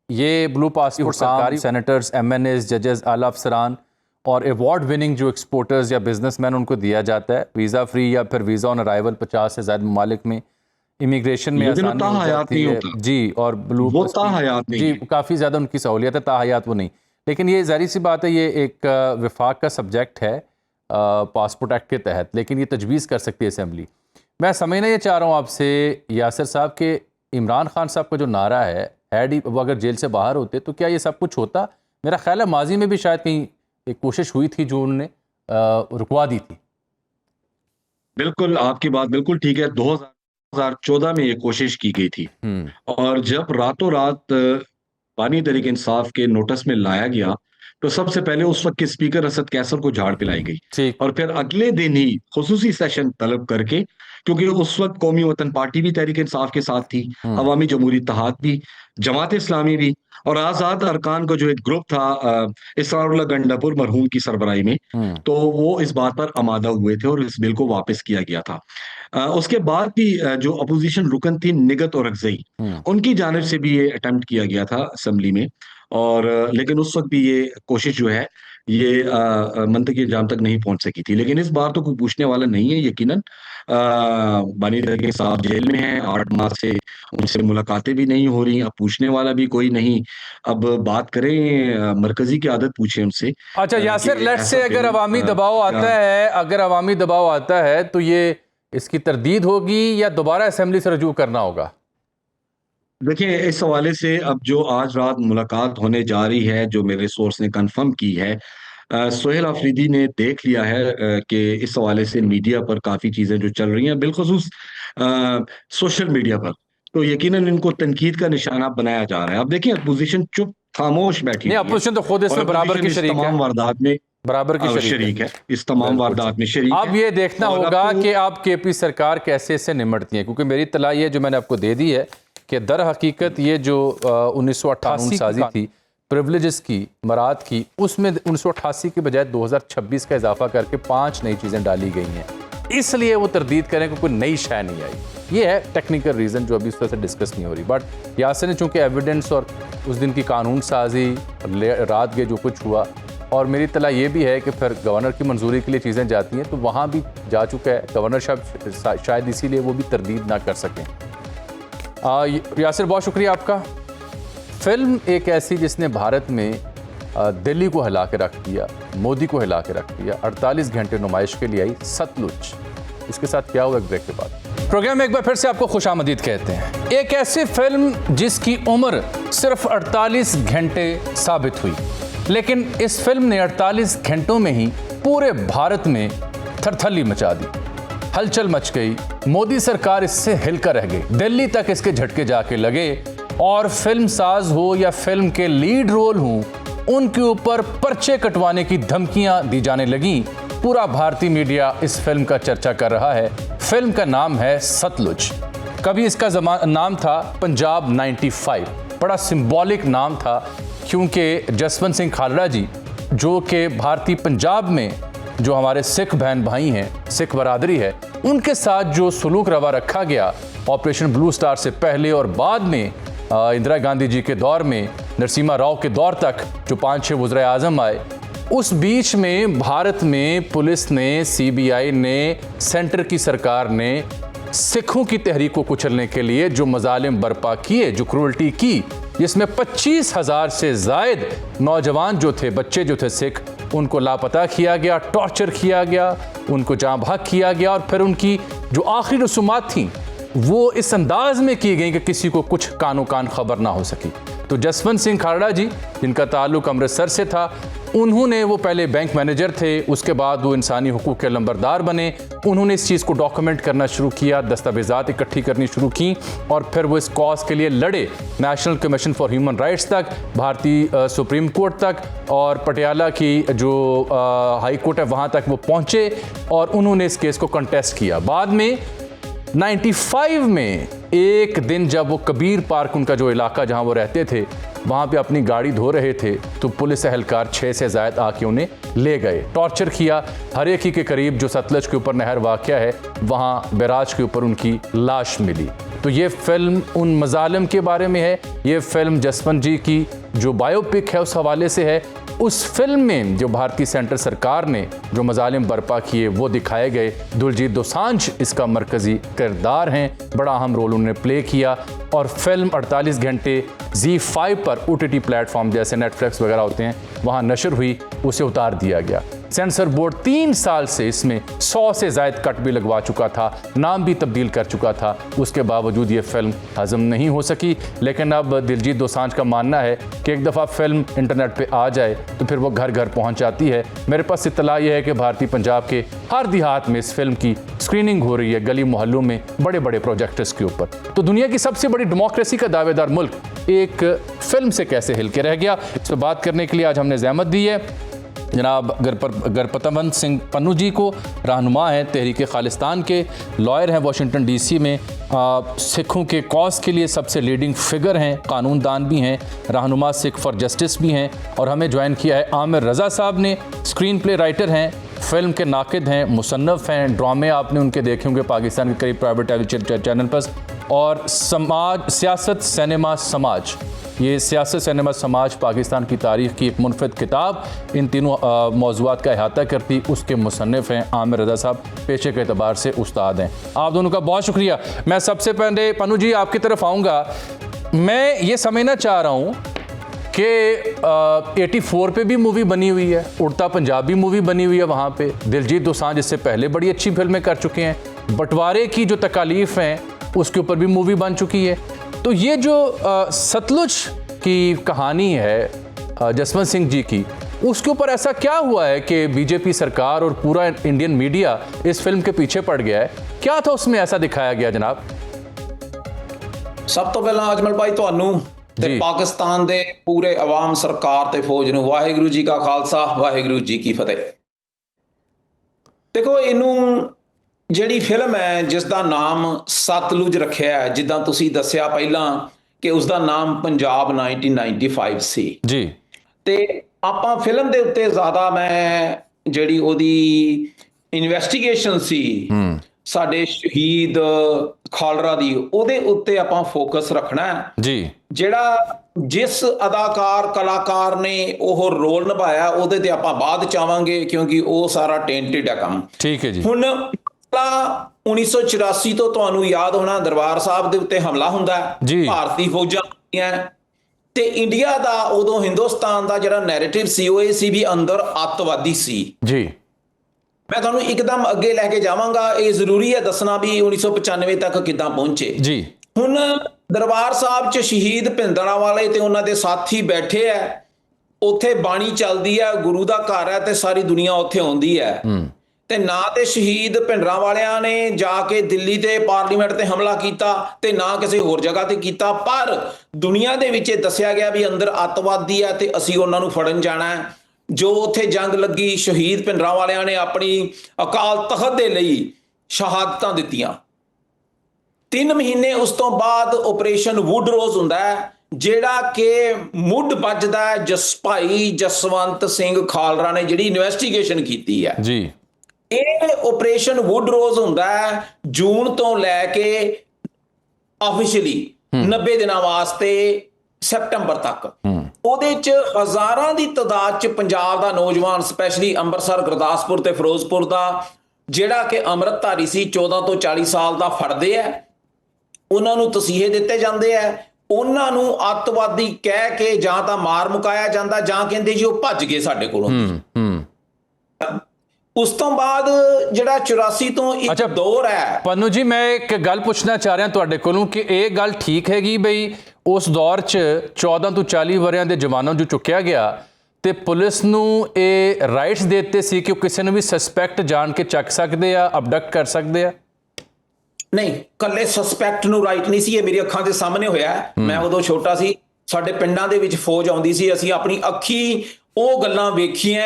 ये ब्लू पासपोर्ट सरकारी सेनेटर्स, एमएनएस, जजेस, आला अफसरान और अवार्ड विनिंग जो एक्सपोर्टर्स या बिजनेसमैन उनको दिया जाता है, वीज़ा फ्री या फिर वीज़ा ऑन अराइवल 50 से ज़्यादा ममालिक में, इमिग्रेशन में आसानी हो जाती है जी। और ब्लू वो ताहयात नहीं जी, है। काफ़ी ज़्यादा उनकी सहूलियत है, ताहयात वो नहीं। लेकिन ये ज़ाहिर सी बात है, ये एक विफाक का सब्जेक्ट है पासपोर्ट एक्ट के तहत, लेकिन ये तजवीज़ कर सकती है असेंबली। मैं समझना ये चाह रहा हूँ आपसे यासिर साहब के इमरान खान साहब का जो नारा है ही वो अगर जेल से बाहर होते तो क्या ये सब कुछ होता? मेरा ख्याल है माजी में भी शायद कहीं एक कोशिश हुई थी जो उन्होंने रुकवा दी थी। बिल्कुल, आपकी बात बिल्कुल ठीक है। 2014 में ये कोशिश की गई थी और जब रातों रात बानी तहरीक इंसाफ के नोटिस में लाया गया तो सबसे पहले उस वक्त के स्पीकर असद कैसर को झाड़ पिलाई गई और फिर अगले दिन ही खुसूसी सेशन तलब करके, क्योंकि उस वक्त कौमी वतन पार्टी भी तहरीक इंसाफ के साथ थी, अवामी जमहूरी इत्तेहाद भी, जमात इस्लामी भी और आजाद अरकान का जो एक ग्रुप था इसरारुल्लाह गंडापुर मरहूम की सरबराही में, तो वो इस बात पर आमादा हुए थे और इस बिल को वापस किया गया था। उसके बाद भी जो अपोजिशन रुकन थी निगत और अगजई, उनकी जानिब से भी ये अटेम्प्ट किया गया था असेंबली में और लेकिन उस वक्त भी ये कोशिश जो है ये मंतकी अंजाम तक नहीं पहुंच सकी थी। लेकिन इस बार तो कोई पूछने वाला नहीं है यकीनन। बानी तहरीक साहब जेल में हैं, 8 माह से उनसे मुलाकातें भी नहीं हो रही, अब पूछने वाला भी कोई नहीं। अब बात करें मरकजी की आदत पूछे उनसे। अच्छा यासिर, लेट्स से अगर अवामी दबाव आता है, अगर अवामी दबाव आता है तो ये इसकी तरदीद होगी या दोबारा असेंबली से रजू करना होगा? देखिए, इस हवाले से अब जो आज रात मुलाकात होने जा रही है, जो मेरे सोर्स ने कंफर्म की है, सोहेल आफरीदी ने देख लिया है कि इस हवाले से मीडिया पर काफ़ी चीज़ें जो चल रही हैं, बिलखुसूस सोशल मीडिया पर, तो यकीनन इनको तनकीद का निशाना बनाया जा रहा है। अब देखिए, अपोजिशन चुप खामोश बैठी नहीं, हुई है अपोजिशन तो खुद और इसमें बराबर अपोजिशन की इस शरीक है, तमाम वारदात में बराबर की शरीक है, इस तमाम बिल्कुल वारदात सही। में शरीक अब है। ये देखना और होगा आपको कि आप केपी सरकार कैसे इससे निमटती है, क्योंकि मेरी इत्तला ये जो मैंने आपको दे दी है कि दर हकीकत ये जो 1988 साजी थी प्रिविलेजेस की, मराद की, उसमें 1988 के बजाय 2026 का इजाफा करके 5 नई चीज़ें डाली गई हैं, इसलिए वो तरदीद करें कि कोई नई शय नहीं आई। ये है टेक्निकल रीज़न जो अभी इस तरह से डिस्कस नहीं हो रही। बट यासिर ने चूँकि एविडेंस और उस दिन की कानून साजी, रात के जो कुछ हुआ, और मेरी इत्तला ये भी है कि फिर गवर्नर की मंजूरी के लिए चीज़ें जाती हैं, तो वहाँ भी जा चुका है गवर्नर साहब, शायद इसीलिए वो भी तरदीद ना कर सकें। यासिर, बहुत शुक्रिया आपका। फिल्म एक ऐसी जिसने भारत में दिल्ली को हिला के रख दिया, मोदी को हिला के रख दिया, 48 घंटे नुमाइश के लिए आई, सतलुज। इसके साथ क्या हुआ, एक ब्रेक के बाद प्रोग्राम में एक बार फिर से आपको खुशामदीद कहते हैं। एक ऐसी फिल्म जिसकी उम्र सिर्फ 48 घंटे साबित हुई, लेकिन इस फिल्म ने 48 घंटों में ही पूरे भारत में थरथली मचा दी, हलचल मच गई। मोदी सरकार इससे हिलकर रह गई, दिल्ली तक इसके झटके जाके लगे, और फिल्म साज हो या फिल्म के लीड रोल हों, उनके ऊपर पर्चे कटवाने की धमकियां दी जाने लगी। पूरा भारतीय मीडिया इस फिल्म का चर्चा कर रहा है। फिल्म का नाम है सतलुज। कभी इसका नाम था पंजाब 95, बड़ा सिंबॉलिक नाम था, क्योंकि जसवंत सिंह खालड़ा जी, जो कि भारतीय पंजाब में जो हमारे सिख बहन भाई हैं, सिख बरादरी है, उनके साथ जो सलूक रवा रखा गया ऑपरेशन ब्लू स्टार से पहले और बाद में इंदिरा गांधी जी के दौर में, नरसिम्हा राव के दौर तक जो 5-6 वज़ीर आज़म आए, उस बीच में भारत में पुलिस ने, CBI ने, सेंटर की सरकार ने सिखों की तहरीक को कुचलने के लिए जो मजालिम बर्पा किए, जो क्रूल्टी की, जिसमें 25,000 से ज़ायद नौजवान जो थे, बच्चे जो थे सिख, उनको लापता किया गया, टॉर्चर किया गया, उनको जाँ भाग किया गया, और फिर उनकी जो आखिरी रसूमात थी वो इस अंदाज में की गई कि किसी को कुछ कानो कान खबर ना हो सकी। तो जसवंत सिंह खालड़ा जी, जिनका ताल्लुक अमृतसर से था, उन्होंने, वो पहले बैंक मैनेजर थे, उसके बाद वो इंसानी हुकूक के लंबरदार बने। उन्होंने इस चीज़ को डॉक्यूमेंट करना शुरू किया, दस्तावेज़ात इकट्ठी करनी शुरू की, और फिर वो इस कॉज के लिए लड़े, national commission for human rights तक, भारतीय सुप्रीम कोर्ट तक, और पटियाला की जो हाई कोर्ट है वहाँ तक वो पहुँचे, और उन्होंने इस केस को कंटेस्ट किया। बाद में 95 में एक दिन जब वो कबीर पार्क, उनका जो इलाका जहां वो रहते थे, वहां पे अपनी गाड़ी धो रहे थे, तो पुलिस एहलकार 6 से ज़ायद आके उन्हें ले गए, टॉर्चर किया। हरेकी के करीब जो सतलज के ऊपर नहर वाक़या है, वहां बैराज के ऊपर उनकी लाश मिली। तो ये फिल्म उन मजालिम के बारे में है, ये फिल्म जसवंत जी की जो बायोपिक है उस हवाले से है। उस फिल्म में जो भारतीय सेंटर सरकार ने जो मजालिम बर्पा किए वो दिखाए गए। दिलजीत दोसांझ इसका मरकज़ी किरदार हैं, बड़ा अहम रोल उन्होंने प्ले किया, और फिल्म 48 घंटे ZEE5 पर OTT प्लेटफॉर्म जैसे नेटफ्लिक्स वगैरह होते हैं वहाँ नशर हुई, उसे उतार दिया गया। सेंसर बोर्ड 3 साल से इसमें 100 से ज़ायद कट भी लगवा चुका था, नाम भी तब्दील कर चुका था, उसके बावजूद ये फिल्म हज़म नहीं हो सकी। लेकिन अब दिलजीत दोसांझ का मानना है कि एक दफ़ा फिल्म इंटरनेट पे आ जाए तो फिर वो घर घर पहुंच जाती है। मेरे पास इत्तला ये है कि भारतीय पंजाब के हर देहात में इस फिल्म की स्क्रीनिंग हो रही है, गली मोहल्लों में, बड़े बड़े प्रोजेक्टर्स के ऊपर। तो दुनिया की सबसे बड़ी डेमोक्रेसी का दावेदार मुल्क एक फिल्म से कैसे हिल के रह गया, इस पर बात करने के लिए आज हमने ज़हमत दी है जनाब गरपतवंत सिंह पन्नू जी को। रहनुमा हैं तहरीक खालिस्तान के, लॉयर हैं वाशिंगटन DC में, सिखों के कॉज के लिए सबसे लीडिंग फिगर हैं, कानूनदान भी हैं, रहनुमा सिख फॉर जस्टिस भी हैं। और हमें ज्वाइन किया है आमिर रज़ा साहब ने, स्क्रीन प्ले राइटर हैं, फिल्म के नाकिद हैं, मुसन्नफ़ हैं, ड्रामे आपने उनके देखे होंगे पाकिस्तान के कई प्राइवेट टेलीविजन चैनल पर। और समाज, सियासत, सिनेमा, समाज, ये सियासत, सिनेमा, समाज, पाकिस्तान की तारीख़ की एक मुनफरद किताब इन तीनों मौज़ूआत का अहाता करती, उसके मुसन्निफ़ हैं आमिर रज़ा साहब, पेशे के एतबार से उस्ताद हैं। आप दोनों का बहुत शुक्रिया। मैं सबसे पहले पन्नू जी आपकी तरफ आऊँगा। मैं ये समझना चाह रहा हूँ कि 84 पे भी मूवी बनी हुई है, उड़ता पंजाबी मूवी बनी हुई है वहाँ पे, दिलजीत दोसांझ इससे पहले बड़ी अच्छी फिल्में कर चुके हैं, बंटवारे की जो तकालीफ हैं उसके ऊपर भी मूवी बन चुकी है। तो ये जो सतलुज की कहानी है जसवंत सिंह जी की, उसके ऊपर ऐसा क्या हुआ है कि बीजेपी सरकार और पूरा इंडियन मीडिया इस फिल्म के पीछे पड़ गया है? क्या था उसमें ऐसा दिखाया गया जनाब? ਸਭ ਤੋਂ ਪਹਿਲਾਂ ਅਜਮਲ ਭਾਈ ਤੁਹਾਨੂੰ ਤੇ ਪਾਕਿਸਤਾਨ ਦੇ ਪੂਰੇ ਆਵਾਮ ਸਰਕਾਰ ਤੇ ਫੌਜ ਨੂੰ ਵਾਹਿਗੁਰੂ ਜੀ ਕਾ ਖਾਲਸਾ ਵਾਹਿਗੁਰੂ ਜੀ ਕੀ ਫਤਿਹ। ਦੇਖੋ, ਇਹਨੂੰ ਜਿਹੜੀ ਫਿਲਮ ਹੈ ਜਿਸ ਦਾ ਨਾਮ ਸਤਲੁਜ ਰੱਖਿਆ ਹੈ, ਜਿੱਦਾਂ ਤੁਸੀਂ ਦੱਸਿਆ ਪਹਿਲਾਂ ਕਿ ਉਸ ਦਾ ਨਾਮ ਪੰਜਾਬ 1995 ਸੀ ਜੀ, ਤੇ ਆਪਾਂ ਫਿਲਮ ਦੇ ਉੱਤੇ ਜ਼ਿਆਦਾ ਮੈਂ ਜਿਹੜੀ ਉਹਦੀ ਇਨਵੈਸਟੀਗੇਸ਼ਨ ਸੀ ਸਾਡੇ ਸ਼ਹੀਦ ਖਾਲਰਾ ਦੀ, ਉਹਦੇ ਉੱਤੇ ਆਪਾਂ ਫੋਕਸ ਰੱਖਣਾ ਜੀ। ਜਿਹੜਾ ਜਿਸ ਅਦਾਕਾਰ ਕਲਾਕਾਰ ਨੇ ਉਹ ਰੋਲ ਨਿਭਾਇਆ ਉਹਦੇ ਤੇ ਆਪਾਂ ਬਾਅਦ ਚ ਆਵਾਂਗੇ, ਕਿਉਂਕਿ ਉਹ ਸਾਰਾ ਟੇਂਟਡ ਹੈ ਕੰਮ। ਠੀਕ ਹੈ ਜੀ। ਹੁਣ 1984 ਤੋਂ ਤੁਹਾਨੂੰ ਯਾਦ ਹੋਣਾ ਦਰਬਾਰ ਸਾਹਿਬ ਦੇ ਉੱਤੇ ਹਮਲਾ ਹੁੰਦਾ, ਭਾਰਤੀ ਫੌਜਾਂ ਤੇ ਇੰਡੀਆ ਦਾ ਉਦੋਂ ਹਿੰਦੁਸਤਾਨ ਦਾ ਜਿਹੜਾ ਨੈਰੇਟਿਵ ਸੀ ਉਹ ਇਹ ਸੀ ਵੀ ਅੰਦਰ ਅੱਤਵਾਦੀ ਸੀ ਜੀ। ਮੈਂ ਤੁਹਾਨੂੰ ਇੱਕਦਮ ਅੱਗੇ ਲੈ ਕੇ ਜਾਵਾਂਗਾ, ਇਹ ਜ਼ਰੂਰੀ ਹੈ ਦੱਸਣਾ ਵੀ 1995 ਤੱਕ ਕਿੱਦਾਂ ਪਹੁੰਚੇ ਜੀ। ਹੁਣ ਦਰਬਾਰ ਸਾਹਿਬ 'ਚ ਸ਼ਹੀਦ ਭਿੰਦਰਾਂਵਾਲੇ ਤੇ ਉਹਨਾਂ ਦੇ ਸਾਥੀ ਬੈਠੇ ਐ, ਉੱਥੇ ਬਾਣੀ ਚੱਲਦੀ ਹੈ, ਗੁਰੂ ਦਾ ਘਰ ਹੈ ਤੇ ਸਾਰੀ ਦੁਨੀਆ ਉੱਥੇ ਆਉਂਦੀ ਹੈ। ਤੇ ਨਾ ਤੇ ਸ਼ਹੀਦ ਭਿੰਡਰਾਂਵਾਲਿਆਂ ਨੇ ਜਾ ਕੇ ਦਿੱਲੀ ਤੇ ਪਾਰਲੀਮੈਂਟ ਤੇ ਹਮਲਾ ਕੀਤਾ ਤੇ ਨਾ ਕਿਸੇ ਹੋਰ ਜਗ੍ਹਾ ਤੇ ਕੀਤਾ, ਪਰ ਦੁਨੀਆ ਦੇ ਵਿੱਚ ਇਹ ਦੱਸਿਆ ਗਿਆ ਵੀ ਅੰਦਰ ਅੱਤਵਾਦੀ ਹੈ ਤੇ ਅਸੀਂ ਉਹਨਾਂ ਨੂੰ ਫੜਨ ਜਾਣਾ ਹੈ। ਜੋ ਉੱਥੇ ਜੰਗ ਲੱਗੀ, ਸ਼ਹੀਦ ਭਿੰਡਰਾਂਵਾਲਿਆਂ ਨੇ ਆਪਣੀ ਅਕਾਲ ਤਖਤ ਦੇ ਲਈ ਸ਼ਹਾਦਤਾਂ ਦਿੱਤੀਆਂ। 3 ਮਹੀਨੇ ਉਸ ਤੋਂ ਬਾਅਦ ਆਪਰੇਸ਼ਨ ਵੁੱਡ ਰੋਜ਼ ਹੁੰਦਾ ਹੈ, ਜਿਹੜਾ ਕਿ ਮੁੱਢ ਵੱਜਦਾ ਹੈ ਭਾਈ ਜਸਵੰਤ ਸਿੰਘ ਖਾਲਰਾ ਨੇ ਜਿਹੜੀ ਇਨਵੈਸਟੀਗੇਸ਼ਨ ਕੀਤੀ ਹੈ ਜੀ। ਇਹ ਆਪਰੇਸ਼ਨ ਵੁੱਡ ਰੋਜ਼ ਹੁੰਦਾ ਹੈ ਜੂਨ ਤੋਂ ਲੈ ਕੇ ਆਫੀਸ਼ੀਅਲੀ 90 ਦਿਨਾਂ ਵਾਸਤੇ ਸੈਪਟੰਬਰ ਤੱਕ। ਉਹਦੇ ਚ ਹਜ਼ਾਰਾਂ ਦੀ ਤਾਦਾਦ ਚ ਪੰਜਾਬ ਦਾ ਨੌਜਵਾਨ, ਸਪੈਸ਼ਲੀ ਅੰਮ੍ਰਿਤਸਰ, ਗੁਰਦਾਸਪੁਰ ਤੇ ਫਿਰੋਜ਼ਪੁਰ ਦਾ, ਜਿਹੜਾ ਕਿ ਅੰਮ੍ਰਿਤਧਾਰੀ ਸੀ, 14 ਤੋਂ 40 ਸਾਲ ਦਾ, ਫੜਦੇ ਆ, ਉਹਨਾਂ ਨੂੰ ਤਸੀਹੇ ਦਿੱਤੇ ਜਾਂਦੇ ਆ, ਉਹਨਾਂ ਨੂੰ ਅੱਤਵਾਦੀ ਕਹਿ ਕੇ ਜਾਂ ਤਾਂ ਮਾਰ ਮੁਕਾਇਆ ਜਾਂਦਾ ਜਾਂ ਕਹਿੰਦੇ ਜੀ ਉਹ ਭੱਜ ਗਏ ਸਾਡੇ ਕੋਲੋਂ। ਉਸ ਤੋਂ ਬਾਅਦ ਜਿਹੜਾ 84 ਤੋਂ ਇੱਕ ਦੌਰ ਹੈ। ਪੰਨੂ ਜੀ, ਮੈਂ ਇੱਕ ਗੱਲ ਪੁੱਛਣਾ ਚਾਹ ਰਿਹਾ ਤੁਹਾਡੇ ਕੋਲੋਂ ਕਿ ਇਹ ਗੱਲ ਠੀਕ ਹੈਗੀ ਬਈ ਉਸ ਦੌਰ 'ਚ 14 ਤੋਂ 40 ਵਰਿਆਂ ਦੇ ਜਵਾਨਾਂ ਨੂੰ ਚੁੱਕਿਆ ਗਿਆ ਤੇ ਪੁਲਿਸ ਨੂੰ ਇਹ ਰਾਈਟਸ ਦੇ ਦਿੱਤੇ ਸੀ ਕਿ ਉਹ ਕਿਸੇ ਨੂੰ ਵੀ ਸਸਪੈਕਟ ਜਾਣ ਕੇ ਚੱਕ ਸਕਦੇ ਆ, ਅਬਡਕਟ ਕਰ ਸਕਦੇ ਆ? ਨਹੀਂ, ਕੱਲੇ ਸਸਪੈਕਟ ਨੂੰ ਰਾਈਟ ਨਹੀਂ ਸੀ, ਇਹ ਮੇਰੀ ਅੱਖਾਂ ਦੇ ਸਾਹਮਣੇ ਹੋਇਆ। ਮੈਂ ਉਦੋਂ ਛੋਟਾ ਸੀ, ਸਾਡੇ ਪਿੰਡਾਂ ਦੇ ਵਿੱਚ ਫੌਜ ਆਉਂਦੀ ਸੀ, ਅਸੀਂ ਆਪਣੀ ਅੱਖੀ ਉਹ ਗੱਲਾਂ ਵੇਖੀਆਂ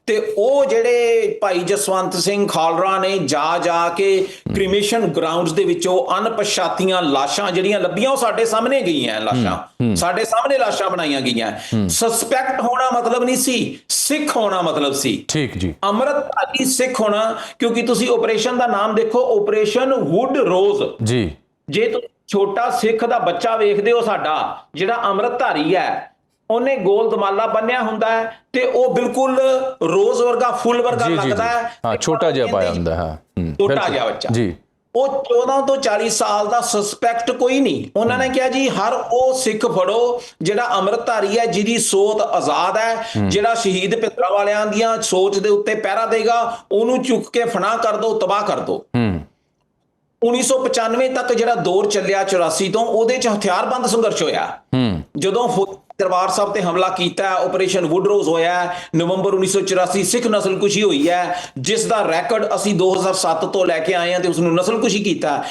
ਤੇ ਉਹ ਜਿਹੜੇ ਭਾਈ ਜਸਵੰਤ ਸਿੰਘ ਖਾਲਰਾ ਨੇ ਜਾ ਕੇ ਕ੍ਰਿਮੇਸ਼ਨ ਗਰਾਊਂਡਸ ਦੇ ਵਿੱਚੋਂ ਅਣਪਛਾਤੀਆਂ ਲਾਸ਼ਾਂ ਜਿਹੜੀਆਂ ਲੱਭੀਆਂ, ਉਹ ਸਾਡੇ ਸਾਹਮਣੇ ਗਈਆਂ ਲਾਸ਼ਾਂ, ਸਾਡੇ ਸਾਹਮਣੇ ਲਾਸ਼ਾਂ ਬਣਾਈਆਂ ਗਈਆਂ। ਸਸਪੈਕਟ ਹੋਣਾ ਮਤਲਬ ਨਹੀਂ ਸੀ, ਸਿੱਖ ਹੋਣਾ ਮਤਲਬ ਸੀ। ਠੀਕ ਜੀ, ਅੰਮ੍ਰਿਤਧਾਰੀ ਸਿੱਖ ਹੋਣਾ। ਕਿਉਂਕਿ ਤੁਸੀਂ ਆਪਰੇਸ਼ਨ ਦਾ ਨਾਮ ਦੇਖੋ, ਆਪਰੇਸ਼ਨ ਵੁੱਡ ਰੋਜ਼ ਜੀ। ਜੇ ਤੁਸੀਂ ਛੋਟਾ ਸਿੱਖ ਦਾ ਬੱਚਾ ਵੇਖਦੇ ਹੋ ਸਾਡਾ ਜਿਹੜਾ ਅੰਮ੍ਰਿਤਧਾਰੀ ਹੈ, ਉਹਨੇ ਗੋਲ ਦਮਾਲਾ ਬੰਨਿਆ ਹੁੰਦਾ ਹੈ ਤੇ ਉਹ ਬਿਲਕੁਲ ਰੋਜ਼ ਵਰਗਾ, ਫੁੱਲ ਵਰਗਾ ਲੱਗਦਾ ਹੈ, ਛੋਟਾ ਜਿਹਾ ਪਾਇਆ ਹੁੰਦਾ ਹੈ, ਛੋਟਾ ਜਿਹਾ ਬੱਚਾ ਜੀ। ਉਹ 14 ਤੋਂ 40 ਸਾਲ ਦਾ ਸਸਪੈਕਟ ਕੋਈ ਨਹੀਂ। ਉਹਨਾਂ ਨੇ ਕਿਹਾ ਜੀ ਹਰ ਉਹ ਸਿੱਖ ਫੜੋ ਜਿਹੜਾ ਅੰਮ੍ਰਿਤਧਾਰੀ ਹੈ, ਜਿਹਦੀ ਸੋਚ ਆਜ਼ਾਦ ਹੈ, ਜਿਹੜਾ ਸ਼ਹੀਦ ਭਿੰਡਰਾਂਵਾਲਿਆਂ ਦੀਆਂ ਸੋਚ ਦੇ ਉੱਤੇ ਪਹਿਰਾ ਦੇਗਾ, ਉਹਨੂੰ ਚੁੱਕ ਕੇ ਫਨਾਹ ਕਰ ਦੋ, ਤਬਾਹ ਕਰ ਦੋ। 1995 ਤੱਕ ਜਿਹੜਾ ਦੌਰ ਚੱਲਿਆ 84 ਤੋਂ, ਉਹਦੇ ਚ ਹਥਿਆਰਬੰਦ ਸੰਘਰਸ਼ ਹੋਇਆ। ਜਦੋਂ ਦਰਬਾਰ ਸਾਹਿਬ ਤੇ ਹਮਲਾ ਕੀਤਾ, ਆਪਰੇਸ਼ਨ ਵੁੱਡ ਰੋਜ਼ ਹੋਇਆ, ਨਵੰਬਰ 1984 ਸਿੱਖ ਨਸਲਕੁਸ਼ੀ ਹੋਈ ਹੈ, ਜਿਸ ਦਾ ਰੈਕੋਰਡ ਅਸੀਂ 2007 ਤੋਂ ਲੈ ਕੇ ਆਏ ਹਾਂ ਤੇ ਉਸ ਨੂੰ ਨਸਲਕੁਸ਼ੀ ਕੀਤਾ।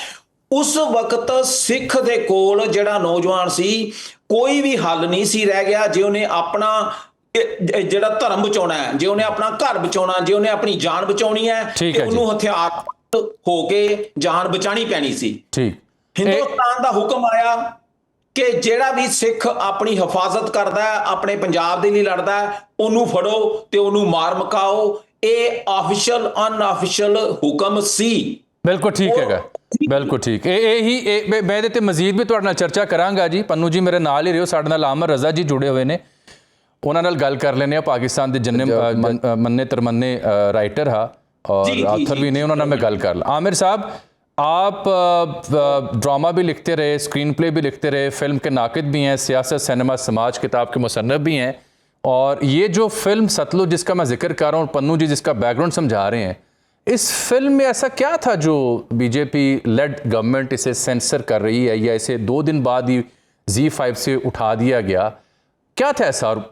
ਉਸ ਵਕਤ ਸਿੱਖ ਦੇ ਕੋਲ ਜਿਹੜਾ ਨੌਜਵਾਨ ਸੀ, ਕੋਈ ਵੀ ਹੱਲ ਨਹੀਂ ਸੀ ਰਹਿ ਗਿਆ। ਜੇ ਉਹਨੇ ਆਪਣਾ ਜਿਹੜਾ ਧਰਮ ਬਚਾਉਣਾ ਹੈ, ਜੇ ਉਹਨੇ ਆਪਣਾ ਘਰ ਬਚਾਉਣਾ, ਜੇ ਉਹਨੇ ਆਪਣੀ ਜਾਨ ਬਚਾਉਣੀ ਹੈ, ਤੇ ਉਹਨੂੰ ਹਥਿਆਰ ਹੋ ਕੇ ਜਾਨ ਬਚਾਣੀ ਪੈਣੀ ਸੀ। ਹਿੰਦੁਸਤਾਨ ਦਾ ਹੁਕਮ ਆਇਆ ਕਿ ਜਿਹੜਾ ਵੀ ਸਿੱਖ ਆਪਣੀ ਹਿਫਾਜ਼ਤ ਕਰਦਾ ਹੈ, ਆਪਣੇ ਪੰਜਾਬ ਦੇ ਲਈ ਲੜਦਾ ਹੈ, ਉਹਨੂੰ ਫੜੋ ਤੇ ਉਹਨੂੰ ਮਾਰ ਮੁਕਾਓ। ਇਹ ਆਫੀਸ਼ੀਅਲ ਅਨਆਫੀਸ਼ੀਅਲ ਹੁਕਮ ਸੀ। ਬਿਲਕੁਲ ਠੀਕ ਹੈਗਾ, ਬਿਲਕੁਲ ਠੀਕ। ਇਹੀ ਮੈਂ ਇਹਦੇ ਤੇ ਮਜ਼ੀਦ ਵੀ ਤੁਹਾਡੇ ਨਾਲ ਚਰਚਾ ਕਰਾਂਗਾ ਜੀ। ਪੰਨੂ ਜੀ ਮੇਰੇ ਨਾਲ ਹੀ ਰਹੋ, ਸਾਡੇ ਨਾਲ ਆਮਰ ਰਜ਼ਾ ਜੀ ਜੁੜੇ ਹੋਏ ਨੇ, ਉਹਨਾਂ ਨਾਲ ਗੱਲ ਕਰ ਲੈਂਦੇ ਆ। ਪਾਕਿਸਤਾਨ ਦੇ ਜਿੰਨੇ ਮੰਨੇ ਤਰਮੰਨੇ ਰਾਈਟਰ ਹਾਂ और ऑथर भी नहीं, उन्होंने मैं गल कर ला। आमिर साहब, आप ड्रामा भी लिखते रहे, स्क्रीन प्ले भी लिखते रहे, फिल्म के नाकिद भी हैं, सियासत, सिनेमा, समाज, किताब के मुसन्नफ़ भी हैं, और ये जो फिल्म सतलुज जिसका मैं जिक्र कर रहा हूँ, पन्नू जी जिसका बैकग्राउंड समझा रहे हैं, इस फिल्म में ऐसा क्या था जो बीजेपी लेड गवर्नमेंट इसे सेंसर कर रही है, या इसे 2 दिन बाद ही Z5 से उठा दिया गया? क्या था ऐसा? और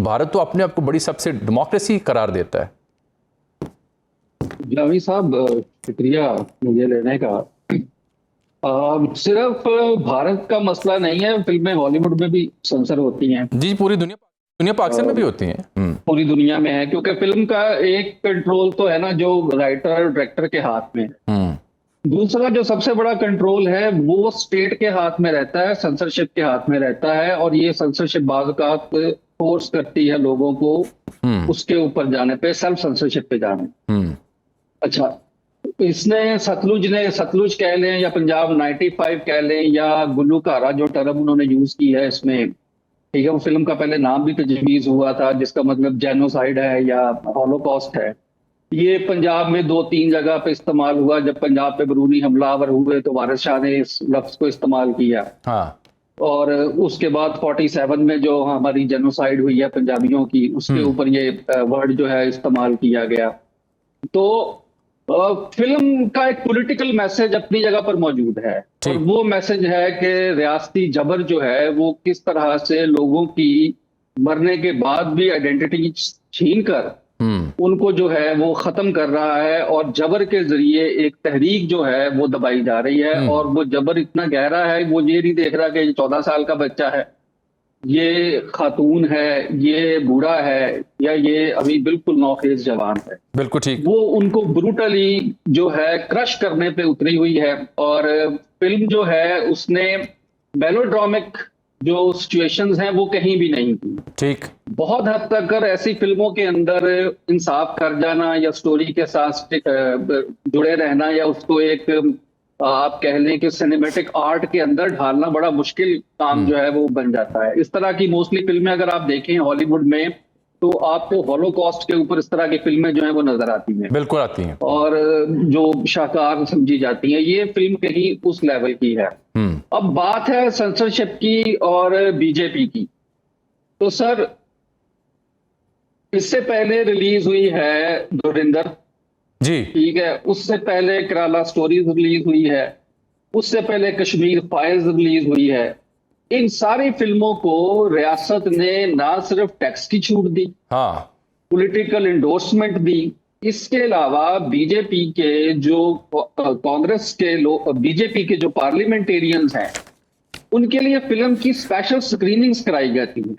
भारत तो अपने आप को बड़ी सबसे डेमोक्रेसी करार देता है। जावी साहब, शुक्रिया मुझे लेने का। सिर्फ भारत का मसला नहीं है, फिल्में हॉलीवुड में भी सेंसर होती हैं। जी, पूरी दुनिया पाकिस्तान में भी होती हैं। पूरी दुनिया में है, क्योंकि फिल्म का एक कंट्रोल तो है ना जो राइटर और डायरेक्टर के हाथ में है। दूसरा जो सबसे बड़ा कंट्रोल है वो स्टेट के हाथ में रहता है, सेंसरशिप के हाथ में रहता है। और ये सेंसरशिप बाज़ औक़ात फोर्स करती है लोगों को उसके ऊपर जाने पे, सेल्फ सेंसरशिप पे जाने। अच्छा, इसने सतलुज कह लें या पंजाब 95 कह लें या गुल्लूकारा जो टर्म उन्होंने यूज की है इसमें, ठीक है, वो फिल्म का पहले नाम भी तजवीज हुआ था जिसका मतलब जेनोसाइड है या हॉलोकॉस्ट है। ये पंजाब में 2-3 जगह पे इस्तेमाल हुआ। जब पंजाब पे बरूनी हमलावर हुए तो वारिस शाह ने इस लफ्ज को इस्तेमाल किया। हाँ। और उसके बाद 47 में जो हमारी जेनोसाइड हुई है पंजाबियों की, उसके ऊपर ये वर्ड जो है इस्तेमाल किया गया। तो फिल्म का एक पॉलिटिकल मैसेज अपनी जगह पर मौजूद है, और वो मैसेज है कि रियासती जबर जो है वो किस तरह से लोगों की मरने के बाद भी आइडेंटिटी छीनकर उनको जो है वो खत्म कर रहा है, और जबर के जरिए एक तहरीक जो है वो दबाई जा रही है। और वो जबर इतना गहरा है, वो ये नहीं देख रहा कि 14 साल का बच्चा है, ये खातून है, ये बूढ़ा है, या ये अभी बिल्कुल नौखेज जवान है। बिल्कुल ठीक। वो उनको ब्रूटली जो है क्रश करने पे उतरी हुई है। और फिल्म जो है उसने मेलोड्रामिक जो सिचुएशंस हैं वो कहीं भी नहीं की। ठीक। बहुत हद तक अगर ऐसी फिल्मों के अंदर इंसाफ कर जाना या स्टोरी के साथ जुड़े रहना, या उसको एक आप कह लें कि सिनेमैटिक आर्ट के अंदर ढालना बड़ा मुश्किल काम जो है वो बन जाता है। इस तरह की मोस्टली फिल्में अगर आप देखें हॉलीवुड में, तो आपको हॉलोकॉस्ट के ऊपर इस तरह की फिल्में जो है वो नजर आती हैं। बिल्कुल आती हैं। और जो शाहकार समझी जाती हैं, ये फिल्म कहीं उस लेवल की है। अब बात है सेंसरशिप की और बीजेपी की। तो सर, इससे पहले रिलीज हुई है धुरंधर जी, ठीक है, उससे पहले केराला स्टोरीज रिलीज हुई है, उससे पहले कश्मीर फाइल्स रिलीज हुई है। इन सारी फिल्मों को रियासत ने ना सिर्फ टैक्स की छूट दी, हाँ, पॉलिटिकल इंडोर्समेंट दी, इसके अलावा बीजेपी के जो कांग्रेस के लोग, बीजेपी के जो पार्लियामेंटेरियंस हैं, उनके लिए फिल्म की स्पेशल स्क्रीनिंग्स कराई जाती हैं।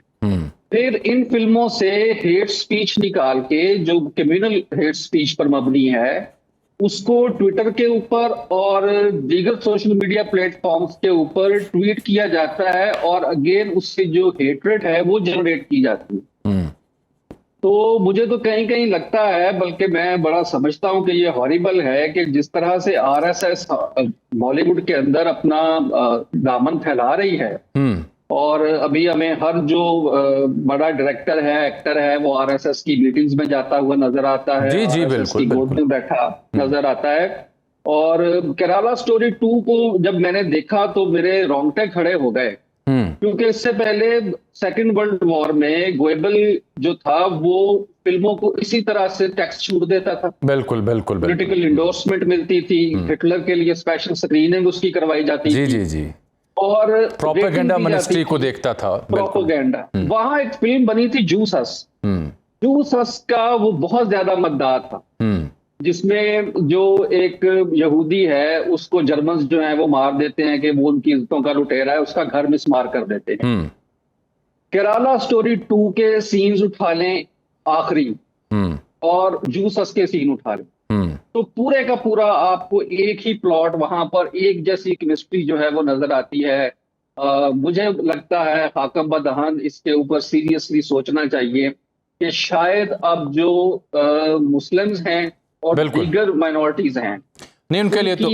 फिर इन फिल्मों से हेट स्पीच निकाल के, जो कम्युनल हेट स्पीच पर मबनी है, उसको ट्विटर के ऊपर और दीगर सोशल मीडिया प्लेटफॉर्म्स के ऊपर ट्वीट किया जाता है, और अगेन उससे जो हेट्रेड है वो जनरेट की जाती है। तो मुझे तो कहीं कहीं लगता है, बल्कि मैं बड़ा समझता हूं कि ये हॉरिबल है कि जिस तरह से आरएसएस बॉलीवुड के अंदर अपना दामन फैला रही है, और अभी हमें हर जो बड़ा डायरेक्टर है, एक्टर है, वो आरएसएस की मीटिंग्स में जाता हुआ नजर आता है, जी जी, बिल्कुल, गोद में बैठा नजर आता है। और केराला स्टोरी 2 को जब मैंने देखा तो मेरे रोंगटे खड़े हो गए, क्योंकि इससे पहले सेकेंड वर्ल्ड वॉर में गोएबल जो था वो फिल्मों को इसी तरह से टैक्स छूट देता था। बिल्कुल बिल्कुल, पॉलिटिकल इंडोर्समेंट मिलती थी, हिटलर के लिए स्पेशल स्क्रीनिंग उसकी करवाई जाती थी। जी जी, और प्रोपेगेंडा मिनिस्ट्री को देखता था। प्रोपेगेंडा। वहां एक फिल्म बनी थी जूसस का वो बहुत ज्यादा मददार था, जिसमें जो एक यहूदी है उसको जर्मन्स जो है वो मार देते हैं कि वो उनकी इज्जतों का लुटेरा है, उसका घर मिसमार कर देते हैं। केराला स्टोरी 2 के सीन्स उठा लें आखिरी, और जूसस के सीन उठा लें, तो पूरे का पूरा आपको एक ही प्लॉट, वहां पर एक जैसी केमिस्ट्री जो है वो नजर आती है। मुझे लगता है हाकम बदहान इसके ऊपर सीरियसली सोचना चाहिए कि शायद अब जो मुस्लिम्स हैं और दीगर माइनॉरिटीज हैं, नहीं, उनके लिए तो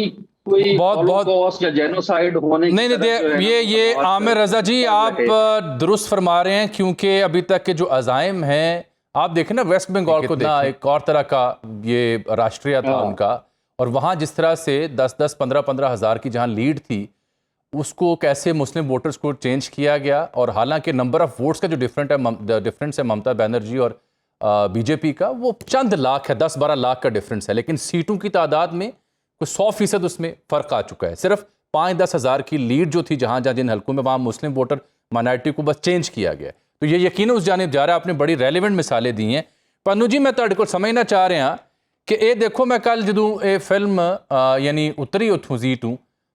कोई बहुत या जेनोसाइड होने नहीं, ये आमिर रजा जी आप दुरुस्त फरमा रहे हैं, क्योंकि अभी तक के जो अज़ाइम हैं, आप देखें ना, वेस्ट बंगाल को देखना एक और तरह का ये राष्ट्रीय था उनका, और वहाँ जिस तरह से 10-10, 15-15 हज़ार की जहाँ लीड थी, उसको कैसे मुस्लिम वोटर्स को चेंज किया गया। और हालांकि नंबर ऑफ वोट्स का जो डिफरेंस है ममता बनर्जी और बीजेपी का वो चंद लाख है, 10-12 लाख का डिफरेंस है, लेकिन सीटों की तादाद में कोई 100% उसमें फ़र्क आ चुका है। सिर्फ 5-10 हज़ार की लीड जो थी जहाँ जहाँ जिन हल्कों में, वहाँ मुस्लिम वोटर माइनॉरिटी को बस चेंज किया गया। तो ये यकीन उस जानिब जा रहा है। आपने बड़ी रेलिवेंट मिसालें दी हैं। पन्नू जी, मैं तुहाडे कोल समझना चाह रहा कि ये देखो, मैं कल जदों ये फिल्म यानी उतरी उत्थों जी टू,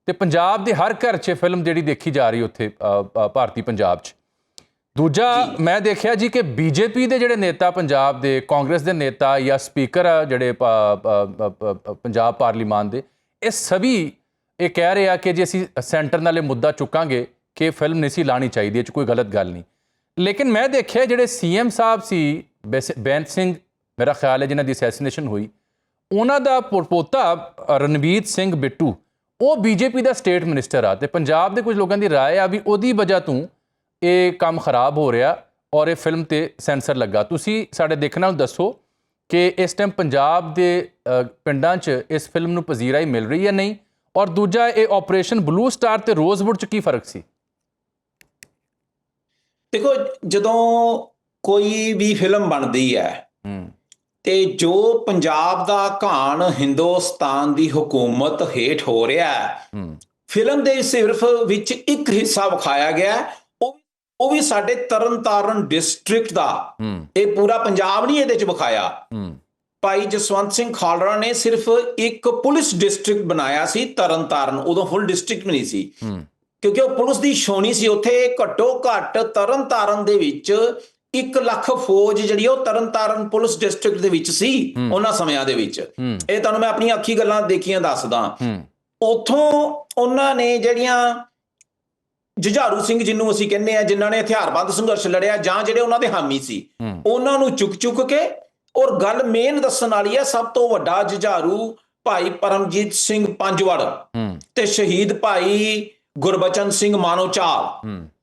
तो पंजाब के हर घर 'च फिल्म जिहड़ी देखी जा रही उत्थे भारती पंजाब 'च। दूजा मैं देखा जी कि बीजेपी के जिहड़े नेता पंजाब के, कांग्रेस के नेता या स्पीकर आ जिहड़े पंजाब पार्लीमान के, ये सभी ये कह रहे हैं कि जी असीं सेंटर नाल मुद्दा चुकांगे कि फिल्म नहीं सी लानी चाहिए, कोई गलत गल नहीं। लेकिन मैं देखा जिहड़े CM साहब सी बेअंत सिंह, मेरा ख्याल है जिन्हां दी असैसीनेशन हुई, उन्हां दा पोता रणवीर सिंह बिट्टू वो बीजेपी का स्टेट मिनिस्टर आ, ते पंजाब के कुछ लोगों की राय आ भी उहदी वजह तो ये काम खराब हो रहा और ये फिल्म ते सेंसर लगा। तुसी साडे देखण नाल दसो कि इस टाइम पंजाब के पिंडां च इस फिल्म नूं पजीराई मिल रही है नहीं, और दूजा ये ऑपरेशन ब्लू स्टार ते रोजवुड च की फर्क सी? देखो, जदों कोई भी फिल्म बनती है ਤੇ ਜੋ ਪੰਜਾਬ ਦਾ ਘਾਣ ਹਿੰਦੁਸਤਾਨ ਦੀ ਹਕੂਮਤ ਹੇਠ ਹੋ ਰਿਹਾ ਹੈ, ਫਿਲਮ ਦੇ ਸਿਰਫ ਵਿੱਚ ਇੱਕ ਹਿੱਸਾ ਵਿਖਾਇਆ ਗਿਆ, ਉਹ ਵੀ ਸਾਡੇ ਤਰਨਤਾਰਨ ਡਿਸਟ੍ਰਿਕਟ ਦਾ। ਇਹ ਪੂਰਾ ਪੰਜਾਬ ਨਹੀਂ ਇਹਦੇ ਚ ਵਿਖਾਇਆ। ਭਾਈ ਜਸਵੰਤ ਸਿੰਘ ਖਾਲੜਾ ਨੇ ਸਿਰਫ ਇੱਕ ਪੁਲਿਸ ਡਿਸਟ੍ਰਿਕਟ ਬਣਾਇਆ ਸੀ ਤਰਨਤਾਰਨ, ਉਦੋਂ ਫੁੱਲ ਡਿਸਟ੍ਰਿਕਟ ਨਹੀਂ ਸੀ, ਕਿਉਂਕਿ ਉਹ ਪੁਲਿਸ ਦੀ ਛਾਉਣੀ ਸੀ ਉੱਥੇ। ਘੱਟੋ ਘੱਟ ਤਰਨਤਾਰਨ ਦੇ ਵਿੱਚ 1 ਲੱਖ ਫੌਜ ਜਿਹੜੀ ਉਹ ਤਰਨਤਾਰਨ ਪੁਲਿਸ ਡਿਸਟ੍ਰਿਕਟ ਦੇ ਵਿੱਚ ਸੀ ਉਹਨਾਂ ਸਮਿਆਂ ਦੇ ਵਿੱਚ। ਇਹ ਤੁਹਾਨੂੰ ਮੈਂ ਆਪਣੀ ਅੱਖੀ ਗੱਲਾਂ ਦੇਖੀਆਂ ਦੱਸਦਾ। ਉੱਥੋਂ ਉਹਨਾਂ ਨੇ ਜਿਹੜੀਆਂ ਜੁਝਾਰੂ ਸਿੰਘ ਜਿਹਨੂੰ ਅਸੀਂ ਕਹਿੰਦੇ ਆ, ਜਿਨ੍ਹਾਂ ਨੇ ਹਥਿਆਰਬੰਦ ਸੰਘਰਸ਼ ਲੜਿਆ ਜਾਂ ਜਿਹੜੇ ਉਹਨਾਂ ਦੇ ਹਾਮੀ ਸੀ, ਉਹਨਾਂ ਨੂੰ ਚੁੱਕ ਕੇ, ਔਰ ਗੱਲ ਮੇਨ ਦੱਸਣ ਵਾਲੀ ਹੈ, ਸਭ ਤੋਂ ਵੱਡਾ ਜੁਝਾਰੂ ਭਾਈ ਪਰਮਜੀਤ ਸਿੰਘ ਪੰਜਵੜ ਤੇ ਸ਼ਹੀਦ ਭਾਈ ਗੁਰਬਚਨ ਸਿੰਘ ਮਾਨੋਚਾਲ,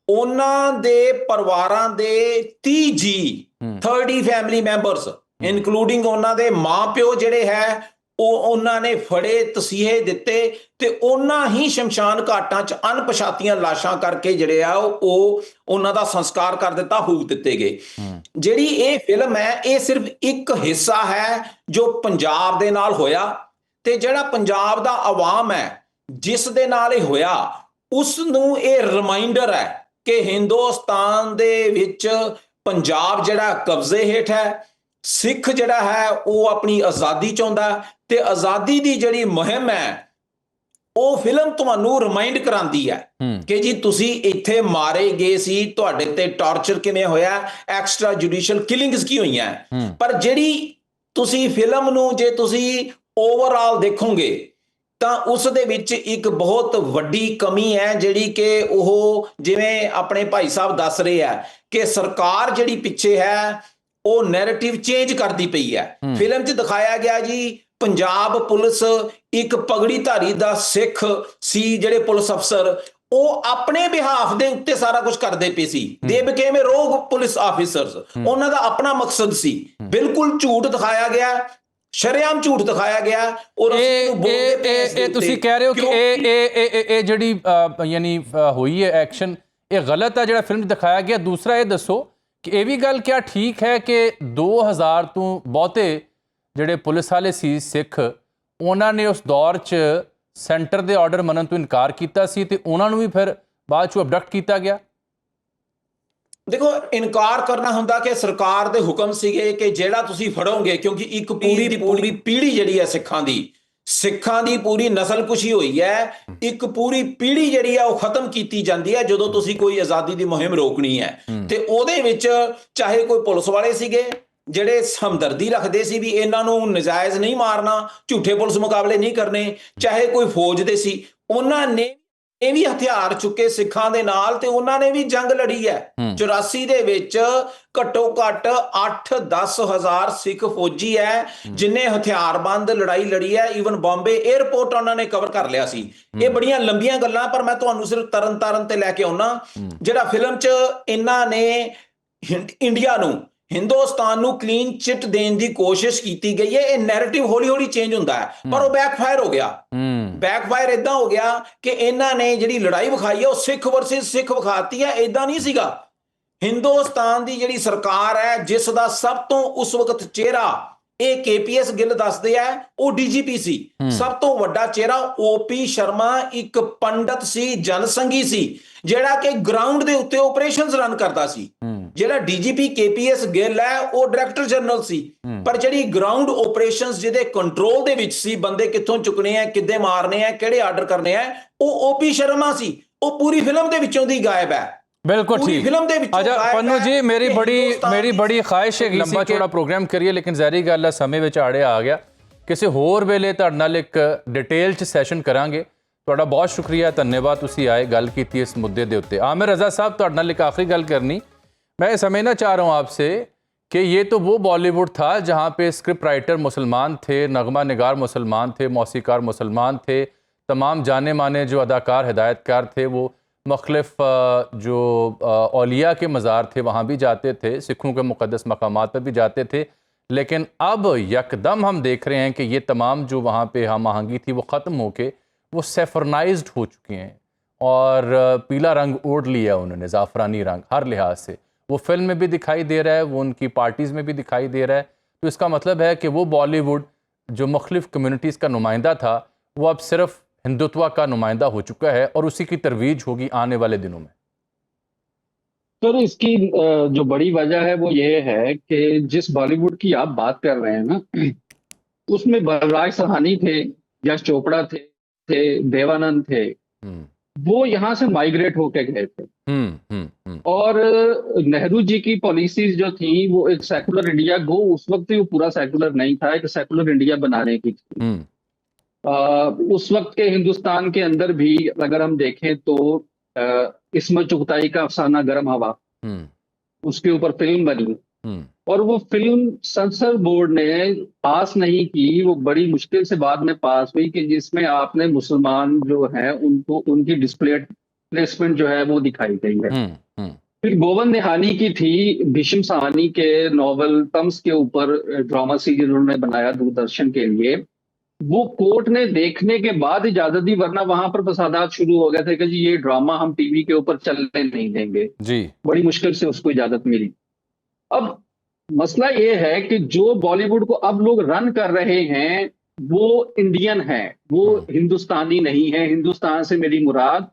ਉਹਨਾਂ ਦੇ ਪਰਿਵਾਰਾਂ ਦੇ 30 ਫੈਮਿਲੀ ਮੈਂਬਰਸ ਇਨਕਲੂਡਿੰਗ ਉਹਨਾਂ ਦੇ ਮਾਂ ਪਿਓ ਜਿਹੜੇ ਹੈ, ਉਹ ਉਹਨਾਂ ਨੇ ਫੜੇ, ਤਸੀਹੇ ਦਿੱਤੇ ਤੇ ਉਹਨਾਂ ਹੀ ਸ਼ਮਸ਼ਾਨ ਘਾਟਾਂ 'ਚ ਅਣਪਛਾਤੀਆਂ ਲਾਸ਼ਾਂ ਕਰਕੇ ਜਿਹੜੇ ਆ ਉਹ ਉਹਨਾਂ ਦਾ ਸੰਸਕਾਰ ਕਰ ਦਿੱਤਾ, ਹੂਕ ਦਿੱਤੇ ਗਏ। ਜਿਹੜੀ ਇਹ ਫਿਲਮ ਹੈ, ਇਹ ਸਿਰਫ ਇੱਕ ਹਿੱਸਾ ਹੈ ਜੋ ਪੰਜਾਬ ਦੇ ਨਾਲ ਹੋਇਆ, ਤੇ ਜਿਹੜਾ ਪੰਜਾਬ ਦਾ ਆਵਾਮ ਹੈ ਜਿਸ ਦੇ ਨਾਲ ਇਹ ਹੋਇਆ, ਉਸ ਨੂੰ ਇਹ ਰਿਮਾਈਂਡਰ ਹੈ ਕਿ ਹਿੰਦੁਸਤਾਨ ਦੇ ਵਿੱਚ ਪੰਜਾਬ ਜਿਹੜਾ ਕਬਜ਼ੇ ਹੇਠ ਹੈ, ਸਿੱਖ ਜਿਹੜਾ ਹੈ ਉਹ ਆਪਣੀ ਆਜ਼ਾਦੀ ਚਾਹੁੰਦਾ, ਤੇ ਆਜ਼ਾਦੀ ਦੀ ਜਿਹੜੀ ਮੁਹਿੰਮ ਹੈ ਉਹ ਫਿਲਮ ਤੁਹਾਨੂੰ ਰਿਮਾਈਂਡ ਕਰਾਉਂਦੀ ਹੈ ਕਿ ਜੀ ਤੁਸੀਂ ਇੱਥੇ ਮਾਰੇ ਗਏ ਸੀ, ਤੁਹਾਡੇ ਤੇ ਟਾਰਚਰ ਕਿਵੇਂ ਹੋਇਆ, ਐਕਸਟਰਾ ਜੁਡੀਸ਼ੀਅਲ ਕਿਲਿੰਗਸ ਕੀ ਹੋਈਆਂ। ਪਰ ਜਿਹੜੀ ਤੁਸੀਂ ਫਿਲਮ ਨੂੰ ਜੇ ਤੁਸੀਂ ਓਵਰਆਲ ਦੇਖੋਗੇ ਤਾਂ ਉਸ ਦੇ ਵਿੱਚ ਇੱਕ ਬਹੁਤ ਵੱਡੀ ਕਮੀ ਹੈ, ਜਿਹੜੀ ਕਿ ਉਹ ਜਿਵੇਂ ਆਪਣੇ ਭਾਈ ਸਾਹਿਬ ਦੱਸ ਰਹੇ ਆ ਕਿ ਸਰਕਾਰ ਜਿਹੜੀ ਪਿੱਛੇ ਹੈ ਉਹ ਨੈਰੇਟਿਵ ਚੇਂਜ ਕਰਦੀ ਪਈ ਹੈ। ਫਿਲਮ 'ਚ ਦਿਖਾਇਆ ਗਿਆ ਜੀ ਪੰਜਾਬ ਪੁਲਿਸ ਇੱਕ ਪਗੜੀਧਾਰੀ ਦਾ ਸਿੱਖ ਸੀ, ਜਿਹੜੇ ਪੁਲਿਸ ਅਫਸਰ ਉਹ ਆਪਣੇ ਬਿਹਾਫ ਦੇ ਉੱਤੇ ਸਾਰਾ ਕੁਝ ਕਰਦੇ ਪਏ ਸੀ। ਦੇ ਬਿਕੇਮ ਅ ਰੋਗ ਪੁਲਿਸ ਆਫੀਸਰਸ, ਉਹਨਾਂ ਦਾ ਆਪਣਾ ਮਕਸਦ ਸੀ। ਬਿਲਕੁਲ ਝੂਠ ਦਿਖਾਇਆ ਗਿਆ, ਸ਼ਰੇਆਮ ਝੂਠ ਦਿਖਾਇਆ ਗਿਆ। ਔਰ ਇਹ ਤੁਸੀਂ ਕਹਿ ਰਹੇ ਹੋ ਕਿ ਇਹ ਜਿਹੜੀ ਯਾਨੀ ਹੋਈ ਹੈ ਐਕਸ਼ਨ, ਇਹ ਗਲਤ ਹੈ ਜਿਹੜਾ ਫਿਲਮ 'ਚ ਦਿਖਾਇਆ ਗਿਆ। ਦੂਸਰਾ ਇਹ ਦੱਸੋ ਕਿ ਇਹ ਵੀ ਗੱਲ ਕਿਆ ਠੀਕ ਹੈ ਕਿ 2000 ਤੋਂ ਬਹੁਤੇ ਜਿਹੜੇ ਪੁਲਿਸ ਵਾਲੇ ਸੀ ਸਿੱਖ, ਉਹਨਾਂ ਨੇ ਉਸ ਦੌਰ 'ਚ ਸੈਂਟਰ ਦੇ ਆਰਡਰ ਮੰਨਣ ਤੋਂ ਇਨਕਾਰ ਕੀਤਾ ਸੀ ਤੇ ਉਹਨਾਂ ਨੂੰ ਵੀ ਫਿਰ ਬਾਅਦ 'ਚੋਂ ਅਬਡਕਟ ਕੀਤਾ ਗਿਆ? ਦੇਖੋ, ਇਨਕਾਰ ਕਰਨਾ ਹੁੰਦਾ ਕਿ ਸਰਕਾਰ ਦੇ ਹੁਕਮ ਸੀਗੇ ਕਿ ਜਿਹੜਾ ਤੁਸੀਂ ਫੜੋਗੇ, ਕਿਉਂਕਿ ਇੱਕ ਪੂਰੀ ਪੀੜ੍ਹੀ ਜਿਹੜੀ ਹੈ ਸਿੱਖਾਂ ਦੀ ਪੂਰੀ ਨਸਲਕੁਸ਼ੀ ਹੋਈ ਹੈ, ਇੱਕ ਪੂਰੀ ਪੀੜ੍ਹੀ ਜਿਹੜੀ ਆ ਉਹ ਖਤਮ ਕੀਤੀ ਜਾਂਦੀ ਹੈ ਜਦੋਂ ਤੁਸੀਂ ਕੋਈ ਆਜ਼ਾਦੀ ਦੀ ਮੁਹਿੰਮ ਰੋਕਣੀ ਹੈ। ਤੇ ਉਹਦੇ ਵਿੱਚ ਚਾਹੇ ਕੋਈ ਪੁਲਿਸ ਵਾਲੇ ਸੀਗੇ ਜਿਹੜੇ ਹਮਦਰਦੀ ਰੱਖਦੇ ਸੀ ਵੀ ਇਹਨਾਂ ਨੂੰ ਨਜਾਇਜ਼ ਨਹੀਂ ਮਾਰਨਾ, ਝੂਠੇ ਪੁਲਿਸ ਮੁਕਾਬਲੇ ਨਹੀਂ ਕਰਨੇ, ਚਾਹੇ ਕੋਈ ਫੌਜ ਦੇ ਸੀ, ਉਹਨਾਂ ਨੇ ਇਹ ਵੀ ਹਥਿਆਰ ਚੁੱਕੇ ਸਿੱਖਾਂ ਦੇ ਨਾਲ ਤੇ ਉਹਨਾਂ ਨੇ ਵੀ ਜੰਗ ਲੜੀ ਹੈ। 84 ਦੇ ਵਿੱਚ ਘੱਟੋ ਘੱਟ 8-10 ਹਜ਼ਾਰ ਸਿੱਖ ਫੌਜੀ ਹੈ ਜਿਨ੍ਹਾਂ ਹਥਿਆਰਬੰਦ ਲੜਾਈ ਲੜੀ ਹੈ। ਈਵਨ ਬੰਬੇ 에ਅਰਪੋਰਟ ਉਹਨਾਂ ਨੇ ਕਵਰ ਕਰ ਲਿਆ ਸੀ। ਇਹ ਬੜੀਆਂ ਲੰਬੀਆਂ ਗੱਲਾਂ, ਪਰ ਮੈਂ ਤੁਹਾਨੂੰ ਸਿਰਫ ਤਰਨਤਾਰਨ ਤੇ ਲੈ ਕੇ ਆਉਣਾ। ਜਿਹੜਾ ਫਿਲਮ 'ਚ ਇਹਨਾਂ ਨੇ ਇੰਡੀਆ ਨੂੰ, ਹਿੰਦੁਸਤਾਨ ਨੂੰ ਕਲੀਨ ਚਿੱਟ ਦੇਣ ਦੀ ਕੋਸ਼ਿਸ਼ ਕੀਤੀ ਗਈ ਹੈ। ਇਹ ਨੈਰੇਟਿਵ ਹੌਲੀ ਹੌਲੀ ਚੇਂਜ ਹੁੰਦਾ ਹੈ, ਪਰ ਉਹ ਬੈਕਫਾਇਰ ਹੋ ਗਿਆ। ਬੈਕਫਾਇਰ ਇਦਾਂ ਹੋ ਗਿਆ ਕਿ ਇਹਨਾਂ ਨੇ ਜਿਹੜੀ ਲੜਾਈ ਵਿਖਾਈ ਹੈ ਉਹ ਸਿੱਖ ਵਰਸਸ ਸਿੱਖ ਵਿਖਾਤੀ ਹੈ। ਇਦਾਂ ਨਹੀਂ ਸੀਗਾ। ਹਿੰਦੁਸਤਾਨ ਦੀ ਜਿਹੜੀ ਸਰਕਾਰ ਹੈ, ਜਿਸ ਦਾ ਸਭ ਤੋਂ ਉਸ ਵਕਤ ਚਿਹਰਾ ਇਹ KPS ਗਿੱਲ ਦੱਸਦੇ ਆ, ਉਹ DGP ਸੀ। ਸਭ ਤੋਂ ਵੱਡਾ ਚਿਹਰਾ OP ਸ਼ਰਮਾ ਇੱਕ ਪੰਡਤ ਸੀ, ਜਨਸੰਘੀ ਸੀ, ਜਿਹੜਾ ਕਿ ਗਰਾਊਂਡ ਦੇ ਉੱਤੇ ਆਪਰੇਸ਼ਨਸ ਰਨ ਕਰਦਾ ਸੀ। ਜਿਹੜਾ DGP KPS ਗਿੱਲ ਹੈ ਉਹ ਡਾਇਰੈਕਟਰ ਜਨਰਲ ਸੀ, ਪਰ ਜਿਹੜੀ ਗਰਾਊਂਡ ਆਪਰੇਸ਼ਨਸ ਜਿਹਦੇ ਕੰਟਰੋਲ ਦੇ ਵਿੱਚ ਸੀ, ਬੰਦੇ ਕਿੱਥੋਂ ਚੁੱਕਣੇ ਆ, ਕਿੱਦੇ ਮਾਰਨੇ ਆ, ਕਿਹੜੇ ਆਰਡਰ ਕਰਨੇ ਆ, ਉਹ OP ਸ਼ਰਮਾ ਸੀ। ਉਹ ਪੂਰੀ ਫਿਲਮ ਦੇ ਵਿੱਚੋਂ ਦੀ ਗਾਇਬ ਹੈ। बिल्कुल ठीक। अच्छा पन्नू जी, मेरी बड़ी ख्वाहिश है कि लंबा चौड़ा प्रोग्राम करिए, लेकिन ज़ाहिर गल है समय विच आड़े आ गया। किसी होर वेले तुहाडे नाल एक डिटेल च सैशन करांगे। तुहाडा बहुत शुक्रिया, धन्यवाद, तुसीं आए गल कीती इस मुद्दे दे उत्ते। आमिर रज़ा साहब, तुहाडे नाल एक आखिरी गल करनी, मैं समझना चाह रहा हूँ आपसे कि ये तो वो बॉलीवुड था जहाँ पे स्क्रिप्ट राइटर मुसलमान थे, नगमा निगार मुसलमान थे, मौसीकार मुसलमान थे, तमाम जाने माने जो अदाकार हिदायतकार थे वो मुख्तलिफ जो औलिया के मज़ार थे वहाँ भी जाते थे, सिखों के मुक़द्दस मकामात पर भी जाते थे। लेकिन अब यकदम हम देख रहे हैं कि ये तमाम जो वहाँ पे हम आहंगी थी वो ख़त्म होके वो सेफरनाइज्ड हो चुके हैं और पीला रंग ओढ़ लिया उन्होंने, ज़ाफ़रानी रंग हर लिहाज से। वो फिल्म में भी दिखाई दे रहा है, वो उनकी पार्टीज़ में भी दिखाई दे रहा है। तो इसका मतलब है कि वो बॉलीवुड जो मुख्तलिफ़ कम्यूनिटीज़ का नुमाइंदा था वो अब सिर्फ़ हिंदुत्व का नुमाइंदा हो चुका है और उसी की तरवीज होगी आने वाले दिनों में। तो इसकी जो बड़ी वजह है वो ये है कि जिस बॉलीवुड की आप बात कर रहे हैं ना, उसमें बलराज साहनी थे, यश चोपड़ा थे, देवानंद थे, वो यहाँ से माइग्रेट होके गए थे। और नेहरू जी की पॉलिसीज जो थी वो एक सेकुलर इंडिया गो, उस वक्त भी वो पूरा सेकुलर नहीं था, एक सेकुलर इंडिया बनाने की थी। उस वक्त के हिंदुस्तान के अंदर भी अगर हम देखें तो इस्मत चुगताई का अफसाना गर्म हवा, उसके ऊपर फिल्म बनी और वो फिल्म सेंसर बोर्ड ने पास नहीं की, वो बड़ी मुश्किल से बाद में पास हुई, कि जिसमें आपने मुसलमान जो है उनको उनकी डिस्प्लेसमेंट जो है वो दिखाई गई है। फिर गोविंद निहानी की थी भीष्म साहनी के नॉवल तम्स के ऊपर ड्रामा सीरीज उन्होंने बनाया दूरदर्शन के लिए, वो कोर्ट ने देखने के बाद इजाजत दी, वरना वहां पर फसादात शुरू हो गए थे कि जी ये ड्रामा हम टीवी के ऊपर चलने नहीं देंगे जी। बड़ी मुश्किल से उसको इजाजत मिली। अब मसला ये है कि जो बॉलीवुड को अब लोग रन कर रहे हैं वो इंडियन है, वो हिंदुस्तानी नहीं है। हिंदुस्तान से मेरी मुराद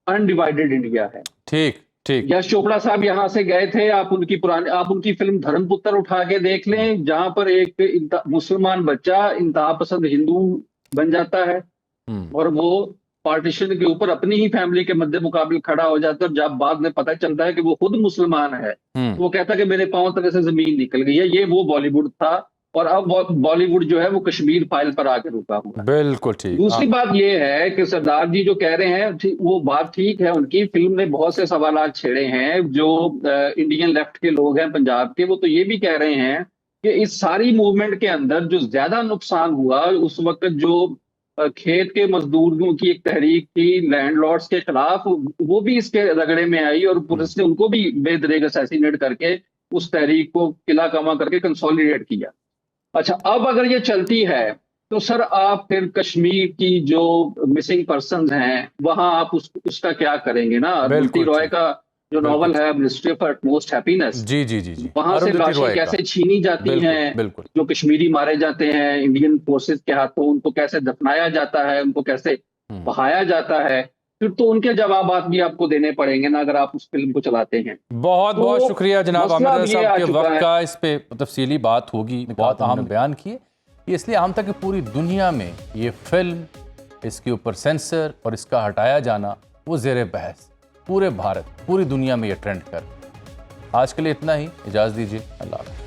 अनडिवाइडेड इंडिया है। ठीक। यश चोपड़ा साहब यहाँ से गए थे, आप उनकी फिल्म धर्मपुत्र उठा के देख लें, जहां पर एक मुसलमान बच्चा इंतहा पसंद हिंदू बन जाता है और वो पार्टीशन के ऊपर अपनी ही फैमिली के मद्दे मुकाबले खड़ा हो जाता है। जब बाद में पता चलता है कि वो खुद मुसलमान है, वो कहता है कि मेरे पांव तले से जमीन निकल गई है। ये वो बॉलीवुड था और अब बॉलीवुड जो है वो कश्मीर फाइल पर आकर रुका हुआ है। बिल्कुल ठीक। दूसरी बात ये है कि सरदार जी जो कह रहे हैं वो बात ठीक है, उनकी फिल्म ने बहुत से सवाल छेड़े हैं। जो इंडियन लेफ्ट के लोग हैं पंजाब के, वो तो ये भी कह रहे हैं कि इस सारी मूवमेंट के अंदर जो ज्यादा नुकसान हुआ उस वक्त जो खेत के मजदूरों की एक तहरीक थी लैंडलॉर्ड्स के खिलाफ, वो भी इसके रगड़े में आई और पुलिस ने उनको भी बेदरेग असैसिनेट करके उस तहरीक को किला कमा करके कंसोलिडेट किया। अच्छा, अब अगर ये चलती है तो सर आप फिर कश्मीर की जो मिसिंग पर्सन्स हैं वहां आप उसका क्या करेंगे ना। अरुंधति रॉय का जो नॉवल है मिनिस्ट्री ऑफ अटमोस्ट हैप्पीनेस, जी जी जी जी, वहां से लाशें कैसे छीनी जाती हैं, जो कश्मीरी मारे जाते हैं इंडियन फोर्सेस के हाथों, उनको कैसे दफनाया जाता है, उनको कैसे बहाया जाता है, फिर तो उनके जवाबात भी आपको देने पड़ेंगे ना अगर आप उस फिल्म को चलाते हैं। बहुत बहुत शुक्रिया जनाब आमिर साहब के वक्त का, इस पे तफसीली बात होगी, बहुत अहम बयान किए। इसलिए अहम था कि पूरी दुनिया में ये फिल्म, इसके ऊपर सेंसर और इसका हटाया जाना वो ज़ेर बहस, पूरे भारत पूरी दुनिया में ये ट्रेंड कर। आज के लिए इतना ही, इजाज़त दीजिए, अल्लाह हाफ़िज़।